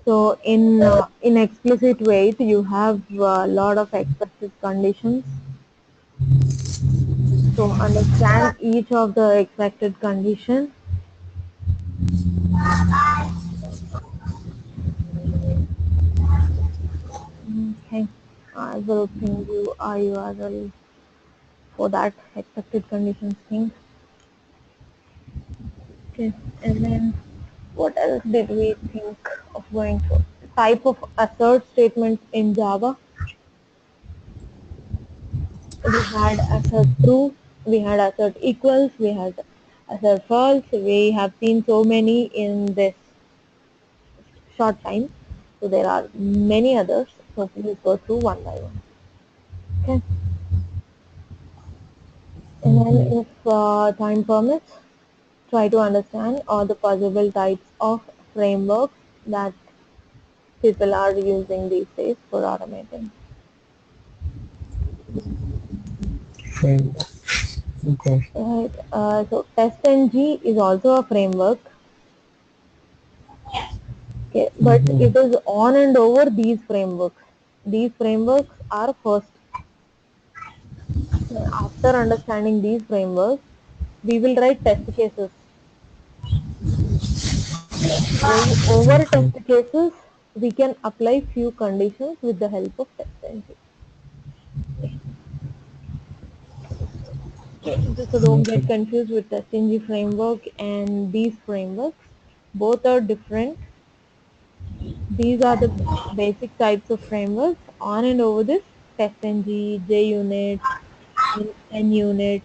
So in explicit weight, you have a lot of explicit conditions. So understand each of the expected condition. Okay. I will ping you a URL for that expected conditions thing. Okay. And then what else did we think of going through? Type of assert statements in Java. We had assert true, we had assert equals, we had assert false. We have seen so many in this short time. So there are many others. So please go through one by one. Okay. And then Mm-hmm. if time permits, try to understand all the possible types of frameworks that people are using these days for automating. Fine. Okay. Right. So TestNG is also a framework. Okay, but Mm-hmm. it is on and over these frameworks. These frameworks are first. After understanding these frameworks, we will write test cases. Over Okay. test cases, we can apply few conditions with the help of TestNG. Okay, so don't get Okay. confused with TestNG framework and these frameworks. Both are different. These are the basic types of frameworks. On and over this, TestNG, JUnit, NUnit,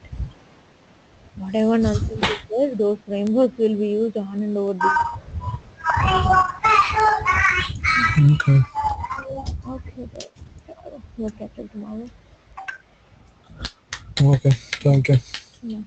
whatever nonsense is there, those frameworks will be used on and over these. Okay. Okay, then. We'll catch up tomorrow. Okay. Thank you. Yeah.